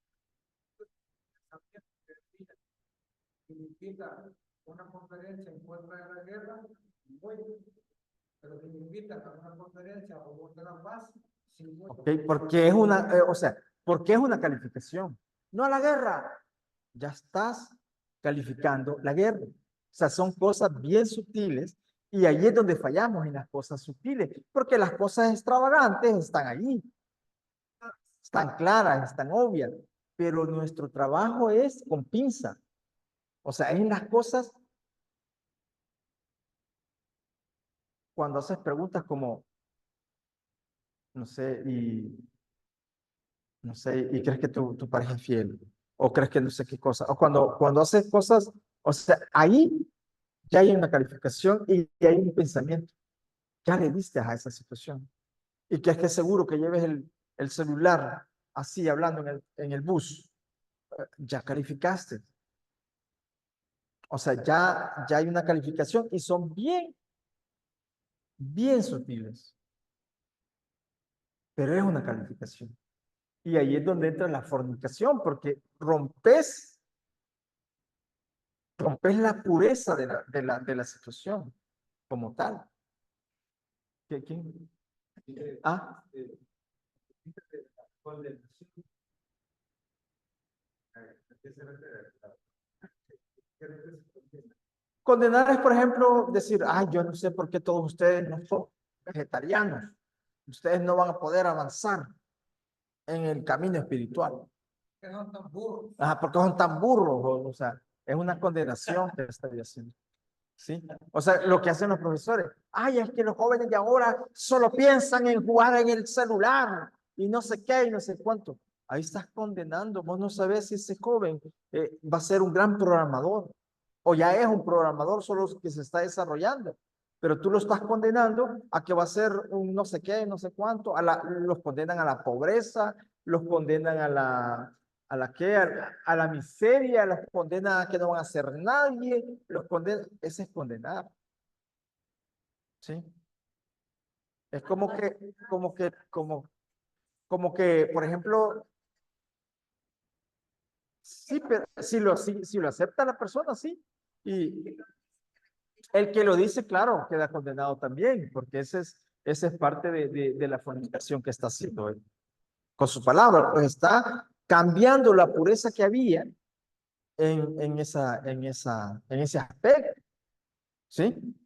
si me invita a una conferencia en contra de la guerra, voy. Pero si me invitan a una conferencia o otra más, sí voy. ¿Ok? Porque es una, o sea, porque es una calificación. No a la guerra. Ya estás calificando la guerra. O sea, son cosas bien sutiles y ahí es donde fallamos en las cosas sutiles, porque las cosas extravagantes están allí, están claras, están obvias, pero nuestro trabajo es con pinza. O sea, es en las cosas cuando haces preguntas como, no sé, y no sé, y crees que tu pareja es fiel. o crees que no sé qué cosa, o cuando haces cosas, o sea, ahí ya hay una calificación y hay un pensamiento, ya le diste a esa situación. Y que es que seguro que lleves el celular así hablando en el bus, ya calificaste. O sea, ya hay una calificación y son bien sutiles, pero es una calificación. Y ahí es donde entra la fornicación, porque rompes la pureza de la situación como tal. ¿Quién? Ah, Condenación. ¿A qué se refiere? ¿Qué representa? condenar es, por ejemplo, decir, ay, yo no sé por qué todos ustedes no son vegetarianos. Ustedes no van a poder avanzar en el camino espiritual. Que no tan burros. Ah, porque son tan burros. O sea, es una condenación que estoy haciendo. ¿Sí? O sea, lo que hacen los profesores. Ay, es que los jóvenes de ahora solo piensan en jugar en el celular y no sé qué y no sé cuánto. Ahí estás condenando. Vos no sabés si ese joven va a ser un gran programador o ya es un programador solo que se está desarrollando. Pero tú lo estás condenando a que va a ser un no sé qué, no sé cuánto. Los condenan a la pobreza, los condenan a la que a la miseria, los condenan a que no van a ser nadie, los condenan, ese es condenar. ¿Sí? Es como que, por ejemplo, sí, pero si lo acepta la persona, sí. Y el que lo dice, claro, queda condenado también, porque ese es parte de la fornicación que está haciendo él. Con su palabra, pues está cambiando la pureza que había en ese aspecto. ¿Sí?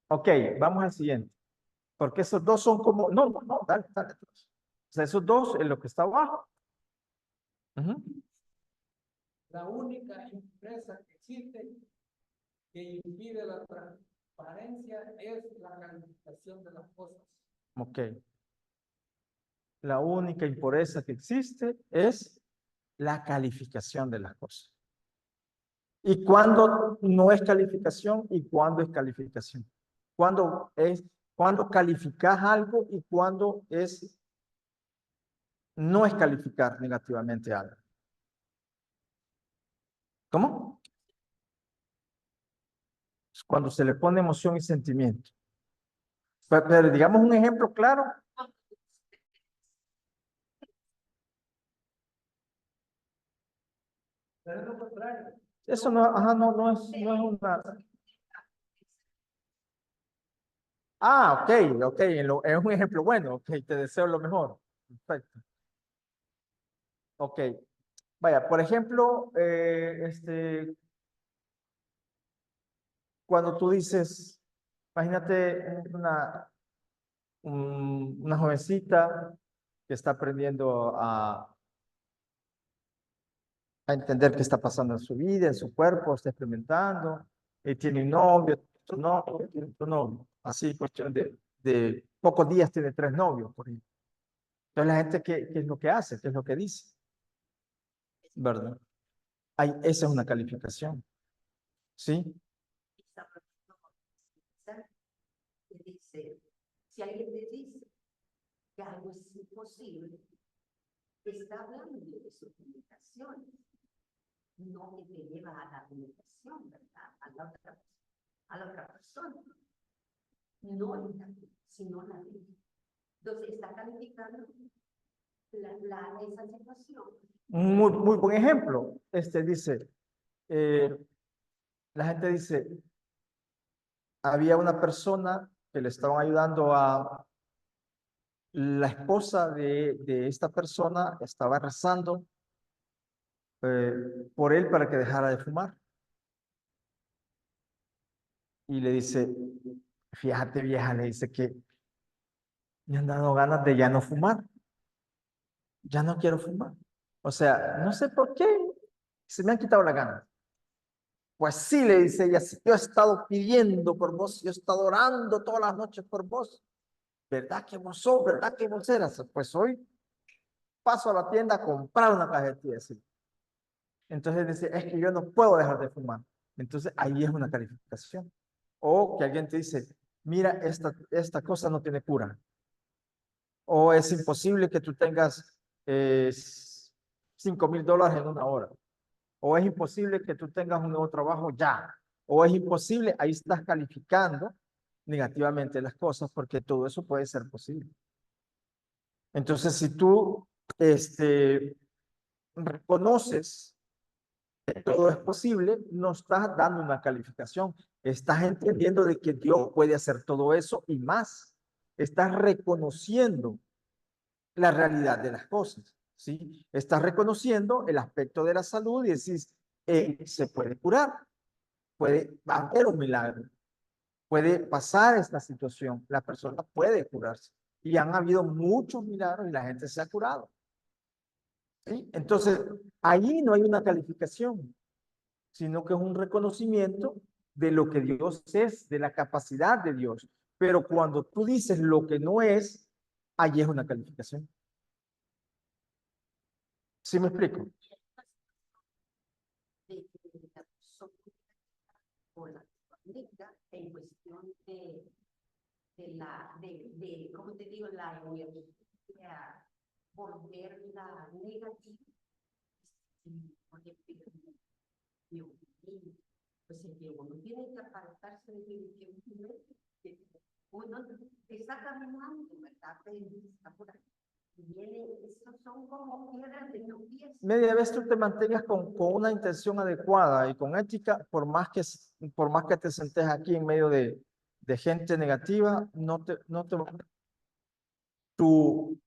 Ok, vamos al siguiente. Porque esos dos son como, no, dale. O sea, esos dos es lo que está abajo. Ujú. La única empresa que existe que impide la transparencia es la calificación de las cosas. Ok. La única impureza que existe es la calificación de las cosas. ¿Y cuándo no es calificación y cuándo es calificación? Cuando calificas algo y cuándo no es calificar negativamente algo. ¿Cómo? Cuando se le pone emoción y sentimiento. Pero digamos un ejemplo claro. Pero es lo contrario. Eso no, ajá, no es una. Ah, ok, es un ejemplo bueno, ok, te deseo lo mejor. Perfecto. Ok, vaya, por ejemplo, cuando tú dices, imagínate una jovencita que está aprendiendo a entender qué está pasando en su vida, en su cuerpo, está experimentando, y tiene un novio, otro novio, tiene otro novio. Así, cuestión de pocos días tiene 3 novios, por ejemplo. Entonces la gente, ¿qué es lo que hace? ¿Qué es lo que dice? ¿Verdad? Esa es una calificación. ¿Sí? Que dice, si alguien te dice que algo es imposible, está hablando de sus limitaciones, no que te lleva a la limitación, ¿verdad? A la otra persona. No la vida, sino la vida. Entonces está calificando esa situación. Muy buen ejemplo. Dice, la gente dice, había una persona que le estaban ayudando a la esposa de esta persona, estaba rezando por él para que dejara de fumar. Y le dice, fíjate vieja, le dice que me han dado ganas de ya no fumar, ya no quiero fumar. O sea, no sé por qué se me han quitado las ganas. Pues sí, le dice ella, yo he estado pidiendo por vos, yo he estado orando todas las noches por vos. ¿Verdad que vos sos? ¿Verdad que vos eras? Pues hoy paso a la tienda a comprar una cajetilla así. Entonces dice, es que yo no puedo dejar de fumar. Entonces ahí es una calificación. O que alguien te dice, mira, esta cosa no tiene cura. O es imposible que tú tengas $5,000 en una hora. O es imposible que tú tengas un nuevo trabajo ya. O es imposible, ahí estás calificando negativamente las cosas porque todo eso puede ser posible. Entonces, si tú reconoces que todo es posible, no estás dando una calificación. Estás entendiendo de que Dios puede hacer todo eso y más. Estás reconociendo la realidad de las cosas, ¿sí? Estás reconociendo el aspecto de la salud y decís, se puede curar, puede haber un milagro, puede pasar esta situación, la persona puede curarse. Y han habido muchos milagros y la gente se ha curado. ¿Sí? Entonces, ahí no hay una calificación, sino que es un reconocimiento de lo que Dios es, de la capacidad de Dios. Pero cuando tú dices lo que no es, ahí es una calificación. ¿Sí me explico? De la persona o la técnica en cuestión ¿cómo te digo? La energía, volverla negativa. Por ejemplo, pues es que uno tiene que apartarse definitivamente. Uno está caminando, ¿verdad? Está por ahí. Estos son como piedras de tropiezo. Media vez tú te mantengas con una intención adecuada y con ética, por más que te sentes aquí en medio de gente negativa, tu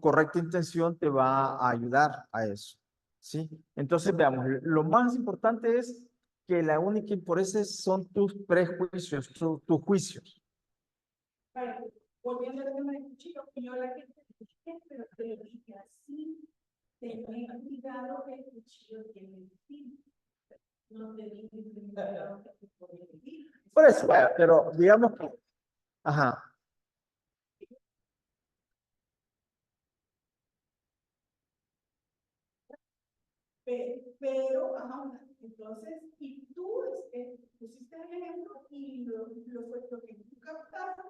correcta intención te va a ayudar a eso, ¿sí? Entonces, veamos, lo más importante es que la única impureza son tus prejuicios, tus juicios. Bueno, volviendo al tema del cuchillo, yo la que te dije, pero te lo dije así, ten cuidado que el cuchillo tiene filo. No te dije cuidado que te puede herir. Por eso, pero digamos que, ajá, Pero, ajá, entonces, y tú pusiste el ejemplo y lo que tú captaste,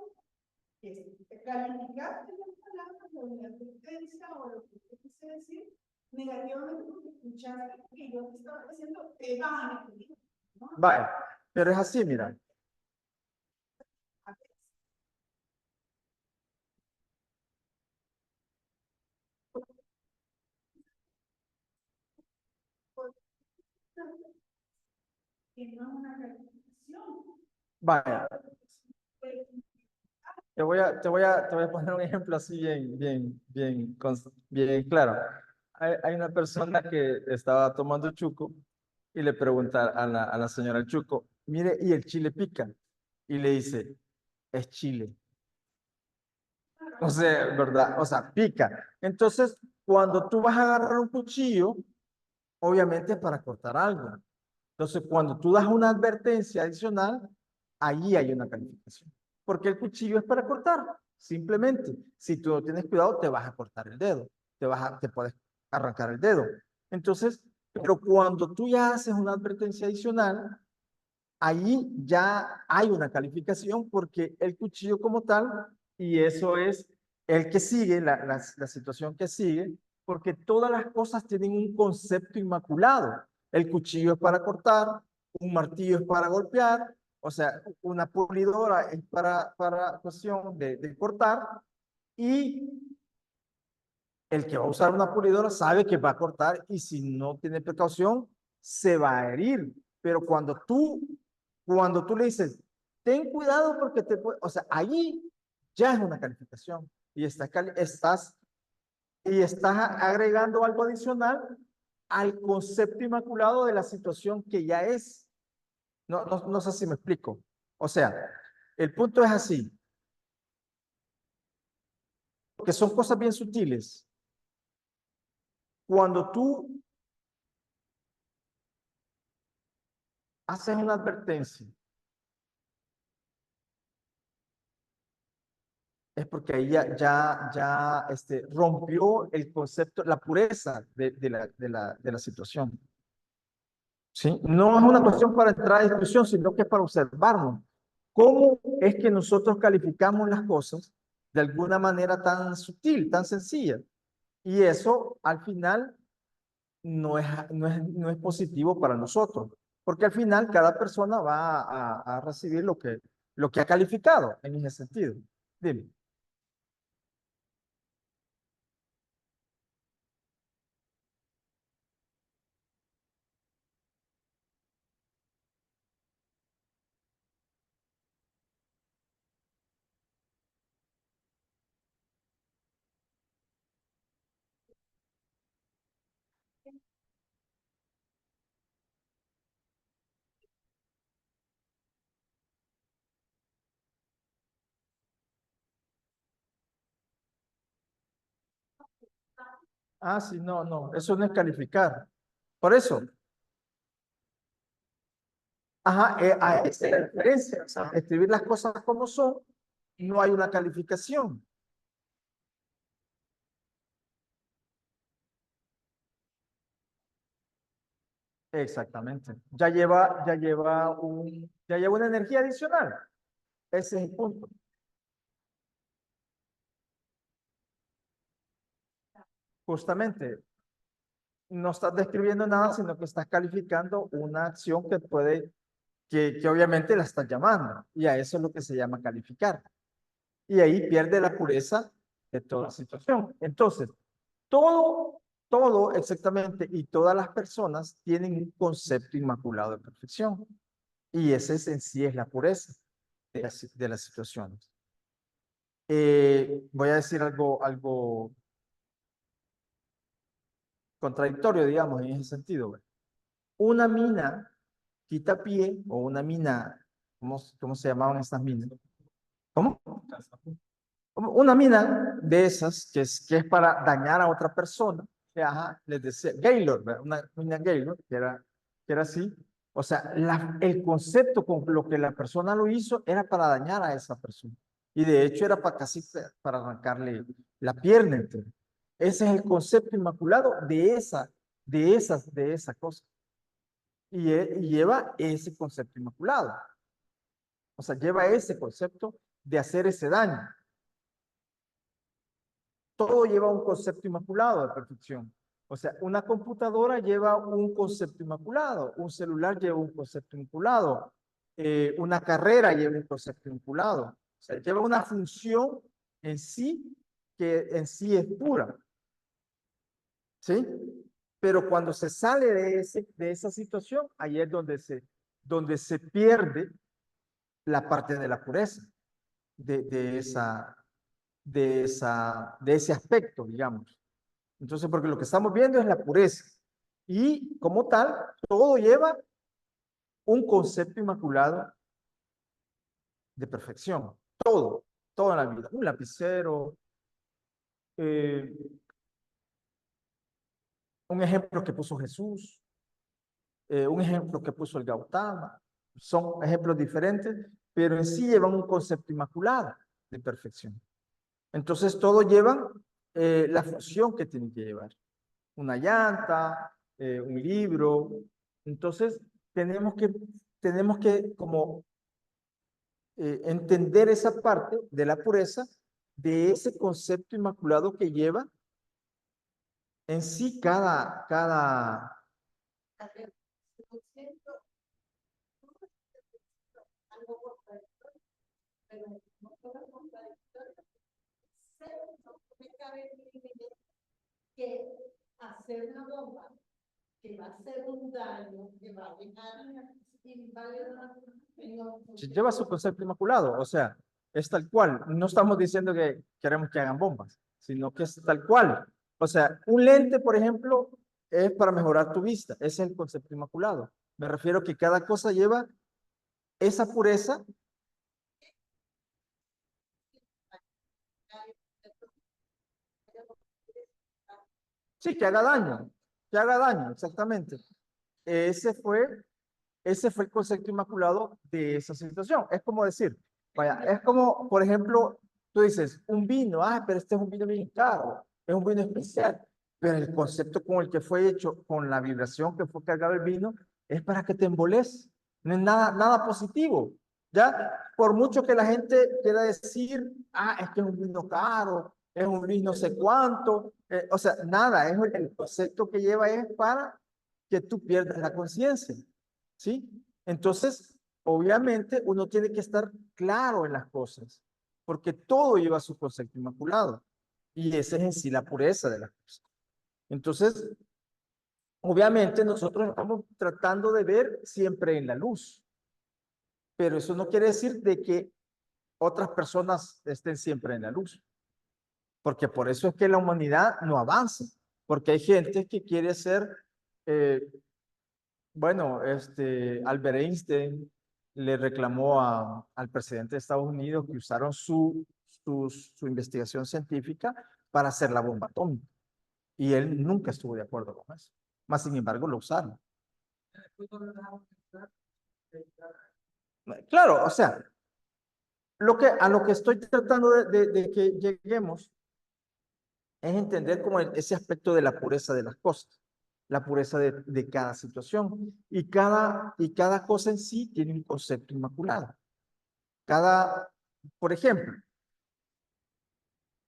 calificaste las palabras o la advertencia o lo que te quise decir negativamente porque escuchaste que yo te estaba diciendo, te van a pedir, ¿no? vale, pero es así, mira. Que no es una calificación. Vaya, te voy a poner un ejemplo así bien claro. Hay una persona que estaba tomando chuco y le pregunta a la señora Chuco, mire, ¿y el chile pica? Y le dice, es chile. O sea, ¿verdad? O sea, pica. Entonces, cuando tú vas a agarrar un cuchillo, obviamente es para cortar algo. Entonces, cuando tú das una advertencia adicional, ahí hay una calificación. Porque el cuchillo es para cortar, simplemente. Si tú no tienes cuidado, te vas a cortar el dedo, te puedes arrancar el dedo. Entonces, pero cuando tú ya haces una advertencia adicional, ahí ya hay una calificación porque el cuchillo como tal, y eso es el que sigue, la situación que sigue, porque todas las cosas tienen un concepto inmaculado. El cuchillo es para cortar, un martillo es para golpear, o sea, una pulidora es para cuestión de cortar, y el que va a usar una pulidora sabe que va a cortar y si no tiene precaución, se va a herir. Pero cuando tú le dices, ten cuidado porque o sea, allí ya es una calificación y estás agregando algo adicional al concepto inmaculado de la situación que ya es. No sé si me explico. O sea, el punto es así, que son cosas bien sutiles. Cuando tú haces una advertencia, es porque ahí ya rompió el concepto, la pureza de la situación. ¿sí? No es una cuestión para entrar a discusión, sino que es para observarnos. ¿Cómo es que nosotros calificamos las cosas de alguna manera tan sutil, tan sencilla? Y eso al final no es positivo para nosotros, porque al final cada persona va a recibir lo que ha calificado en ese sentido. Dime. Ah, sí, no, no, eso no es calificar. Por eso, ajá, esa es la diferencia. O sea, escribir las cosas como son, no hay una calificación. Exactamente. Ya lleva una energía adicional. Ese es el punto. Justamente, no estás describiendo nada, sino que estás calificando una acción que obviamente la estás llamando. Y a eso es lo que se llama calificar. Y ahí pierde la pureza de toda situación. Entonces, todo exactamente, y todas las personas tienen un concepto inmaculado de perfección. Y ese en sí es la pureza de las situaciones. Voy a decir algo contradictorio, digamos, en ese sentido. ¿Ve? Una mina quita pie o una mina, ¿cómo se llamaban estas minas? ¿Cómo? Una mina de esas que es para dañar a otra persona, que ajá, les decía, Gaylord, ¿verdad? Una mina Gaylord, que era así. O sea, el concepto con lo que la persona lo hizo era para dañar a esa persona. Y de hecho era para casi para arrancarle la pierna entera. Ese es el concepto inmaculado de esa cosa. Y lleva ese concepto inmaculado. O sea, lleva ese concepto de hacer ese daño. Todo lleva un concepto inmaculado de perfección. O sea, una computadora lleva un concepto inmaculado, un celular lleva un concepto inmaculado, una carrera lleva un concepto inmaculado. O sea, lleva una función en sí que en sí es pura. ¿Sí? Pero cuando se sale de esa situación, ahí es donde se pierde la parte de la pureza de ese aspecto, digamos. Entonces, porque lo que estamos viendo es la pureza. Y como tal, todo lleva un concepto inmaculado de perfección. Todo en la vida. Un lapicero, eh, un ejemplo que puso Jesús, un ejemplo que puso el Gautama. Son ejemplos diferentes, pero en sí llevan un concepto inmaculado de perfección. Entonces, todo lleva la función que tiene que llevar. Una llanta, un libro. Entonces, tenemos que como entender esa parte de la pureza, de ese concepto inmaculado que lleva en sí cada. Algo contradictorio, pero no fuera contradictorio. No me cabe en mi mente que hacer una bomba que va a hacer un daño, que va a dejar Lleva su concepto inmaculado, o sea, es tal cual. No estamos diciendo que queremos que hagan bombas, sino que es tal cual. O sea, un lente, por ejemplo, es para mejorar tu vista. Ese es el concepto inmaculado. Me refiero que cada cosa lleva esa pureza. Sí, que haga daño, exactamente. Ese fue, ese fue el concepto inmaculado de esa situación. Es como decir, vaya, es como, por ejemplo, tú dices, un vino, pero este es un vino bien caro, es un vino especial, pero el concepto con el que fue hecho, con la vibración que fue cargado el vino, es para que te emboles. No es nada positivo. Ya, por mucho que la gente quiera decir, es que es un vino caro, es un vino no sé cuánto, o sea, nada, el concepto que lleva es para que tú pierdas la conciencia, ¿sí? Entonces, obviamente, uno tiene que estar claro en las cosas, porque todo lleva su concepto inmaculado, y esa es en sí la pureza de las cosas. Entonces, obviamente, nosotros estamos tratando de ver siempre en la luz, pero eso no quiere decir de que otras personas estén siempre en la luz, porque por eso es que la humanidad no avanza, porque hay gente que quiere ser, eh, bueno, Albert Einstein le reclamó al presidente de Estados Unidos que usaron su investigación científica para hacer la bomba atómica, y él nunca estuvo de acuerdo con eso, más sin embargo lo usaron. Claro, o sea, a lo que estoy tratando de que lleguemos es entender como ese aspecto de la pureza de las cosas, la pureza de cada situación. Y cada cosa en sí tiene un concepto inmaculado. Por ejemplo,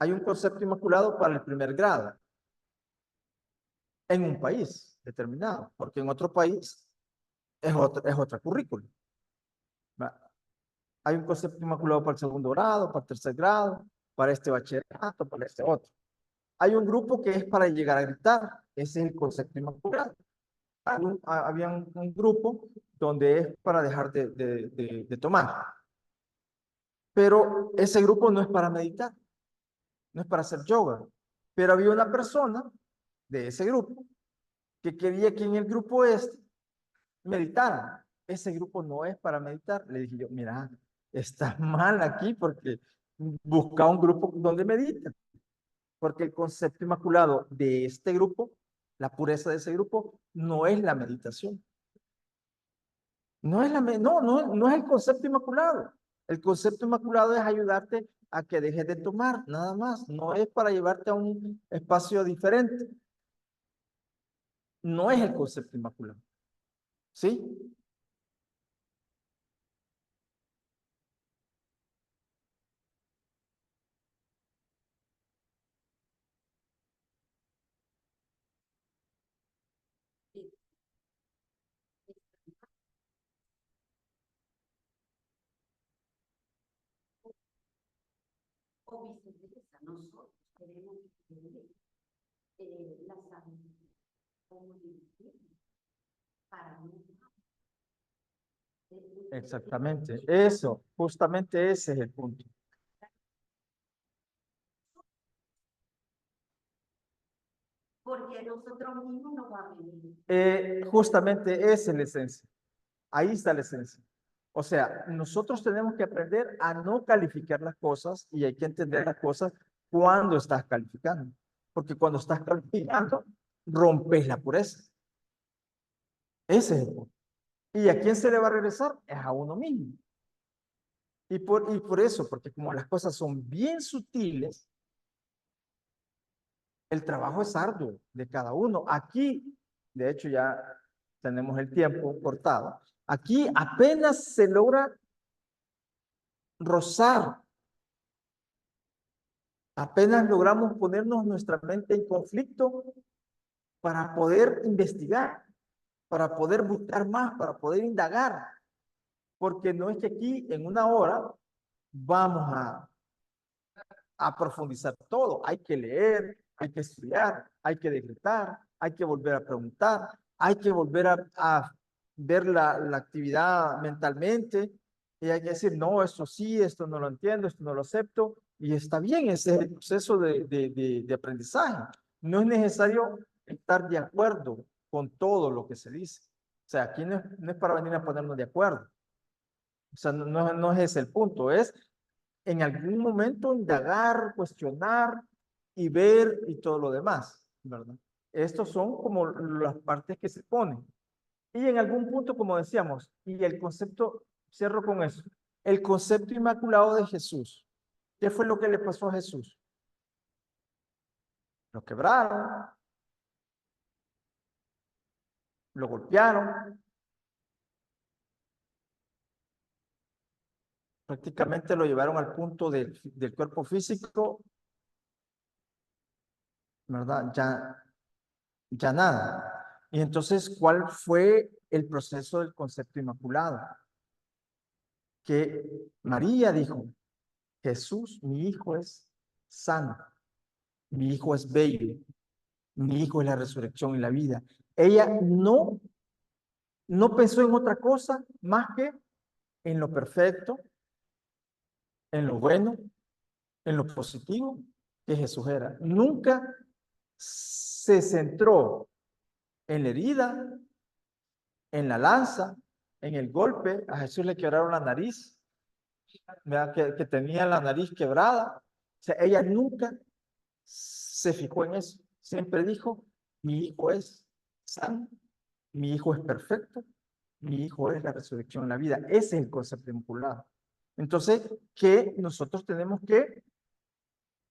hay un concepto inmaculado para el primer grado en un país determinado, porque en otro país es otra currícula. ¿Va? Hay un concepto inmaculado para el segundo grado, para el tercer grado, para este bachillerato, para este otro. Hay un grupo que es para llegar a gritar, ese es el concepto inmaculado. Había un grupo donde es para dejar de tomar, pero ese grupo no es para meditar, no es para hacer yoga, pero había una persona de ese grupo que quería que en el grupo meditaran. Ese grupo no es para meditar. Le dije yo, mira, estás mal aquí porque busca un grupo donde medita, porque el concepto inmaculado de este grupo, la pureza de ese grupo, no es la meditación. No es el concepto inmaculado. El concepto inmaculado es ayudarte a que dejes de tomar, nada más. No es para llevarte a un espacio diferente. No es el concepto inmaculado. ¿Sí? O viceversa, nosotros queremos vivir la salud como para no. Exactamente. Eso, justamente ese es el punto. Porque nosotros mismos no vamos a venir. Justamente esa es la esencia. Ahí está la esencia. O sea, nosotros tenemos que aprender a no calificar las cosas y hay que entender las cosas cuando estás calificando. Porque cuando estás calificando, rompes la pureza. Ese es el punto. ¿Y a quién se le va a regresar? Es a uno mismo. Y por eso, porque como las cosas son bien sutiles, el trabajo es arduo de cada uno. Aquí, de hecho, ya tenemos el tiempo cortado. Aquí apenas se logra rozar. Apenas logramos ponernos nuestra mente en conflicto para poder investigar, para poder buscar más, para poder indagar. Porque no es que aquí en una hora vamos a profundizar todo. Hay que leer, hay que estudiar, hay que decretar, hay que volver a preguntar, hay que volver a ver la actividad mentalmente y hay que decir, no, esto sí, esto no lo entiendo, esto no lo acepto. Y está bien, ese es el proceso de aprendizaje. No es necesario estar de acuerdo con todo lo que se dice. O sea, aquí no es para venir a ponernos de acuerdo. O sea, no es ese el punto, es en algún momento indagar, cuestionar y ver y todo lo demás, ¿verdad? Estos son como las partes que se ponen. Y en algún punto, como decíamos, y el concepto, cierro con eso, el concepto inmaculado de Jesús. ¿Qué fue lo que le pasó a Jesús? Lo quebraron, lo golpearon, Prácticamente lo llevaron al punto del cuerpo físico, ¿verdad? Ya nada. Y entonces, ¿cuál fue el proceso del concepto inmaculado? Que María dijo, Jesús, mi hijo es sano, mi hijo es bello, mi hijo es la resurrección y la vida. Ella no pensó en otra cosa más que en lo perfecto, en lo bueno, en lo positivo que Jesús era. Nunca se centró en la herida, en la lanza, en el golpe. A Jesús le quebraron la nariz, que tenía la nariz quebrada. O sea, ella nunca se fijó en eso. Siempre dijo, mi hijo es sano, mi hijo es perfecto, mi hijo es la resurrección, la vida. Ese es el concepto inmaculado. Entonces, que nosotros tenemos que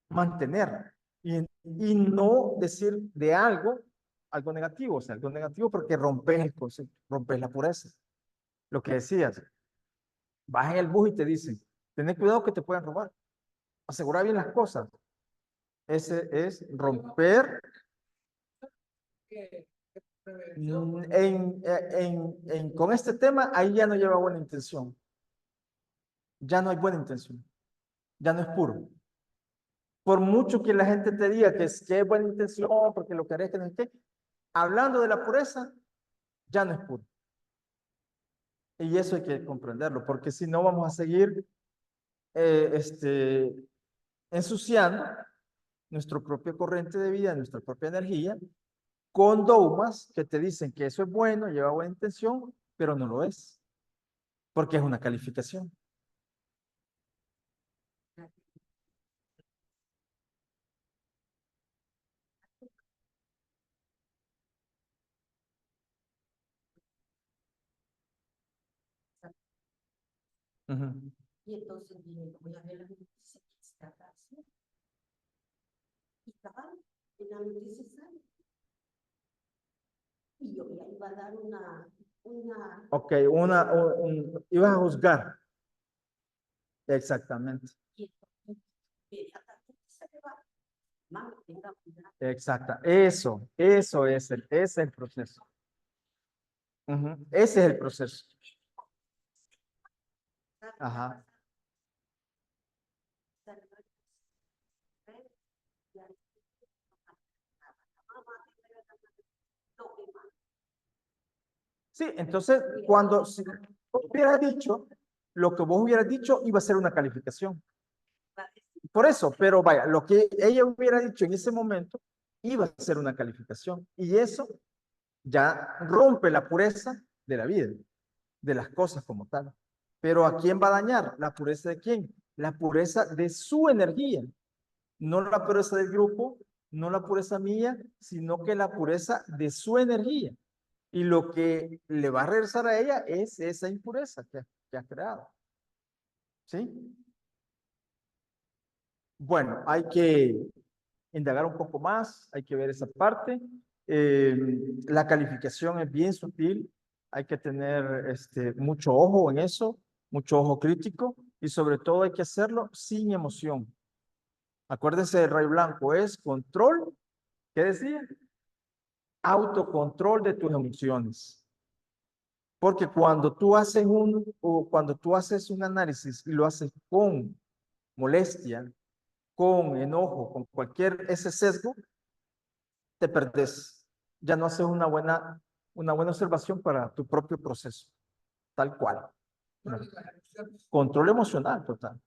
mantener y no decir de algo negativo, o sea, algo negativo porque rompes el concepto, rompes la pureza. Lo que decías, vas en el bus y te dicen, ten cuidado que te pueden robar, asegura bien las cosas. Ese es romper. Con este tema, ahí ya no lleva buena intención. Ya no hay buena intención. Ya no es puro. Por mucho que la gente te diga que es buena intención, porque lo querés que no esté, hablando de la pureza, ya no es puro. Y eso hay que comprenderlo, porque si no vamos a seguir ensuciando nuestra propia corriente de vida, nuestra propia energía, con dogmas que te dicen que eso es bueno, lleva buena intención, pero no lo es, porque es una calificación. Ujú. Y entonces dije, voy a ver la noticia que está haciendo. Y estaba en la noticia sale. Y yo ya iba a dar una Ok, ibas a juzgar. Exactamente. y entonces, inmediatamente se le va. Mami, tenga cuidado. Exacta. Eso es ese es el proceso. Ujú. Ese es el proceso. Ajá. Sí, entonces, cuando si vos hubieras dicho lo que vos hubieras dicho, iba a ser una calificación. Por eso, pero vaya, lo que ella hubiera dicho en ese momento iba a ser una calificación. Y eso ya rompe la pureza de la vida, de las cosas como tal. Pero ¿a quién va a dañar? ¿La pureza de quién? La pureza de su energía. No la pureza del grupo, no la pureza mía, sino que la pureza de su energía. Y lo que le va a regresar a ella es esa impureza que ha creado. ¿Sí? Bueno, hay que indagar un poco más, hay que ver esa parte. La calificación es bien sutil, hay que tener mucho ojo en eso, mucho ojo crítico y sobre todo hay que hacerlo sin emoción. Acuérdense del rayo blanco, es control, ¿qué decía? Autocontrol de tus emociones. Porque cuando tú haces un análisis y lo haces con molestia, con enojo, con cualquier ese sesgo, te perdés. Ya no haces una buena observación para tu propio proceso, tal cual. Control emocional total.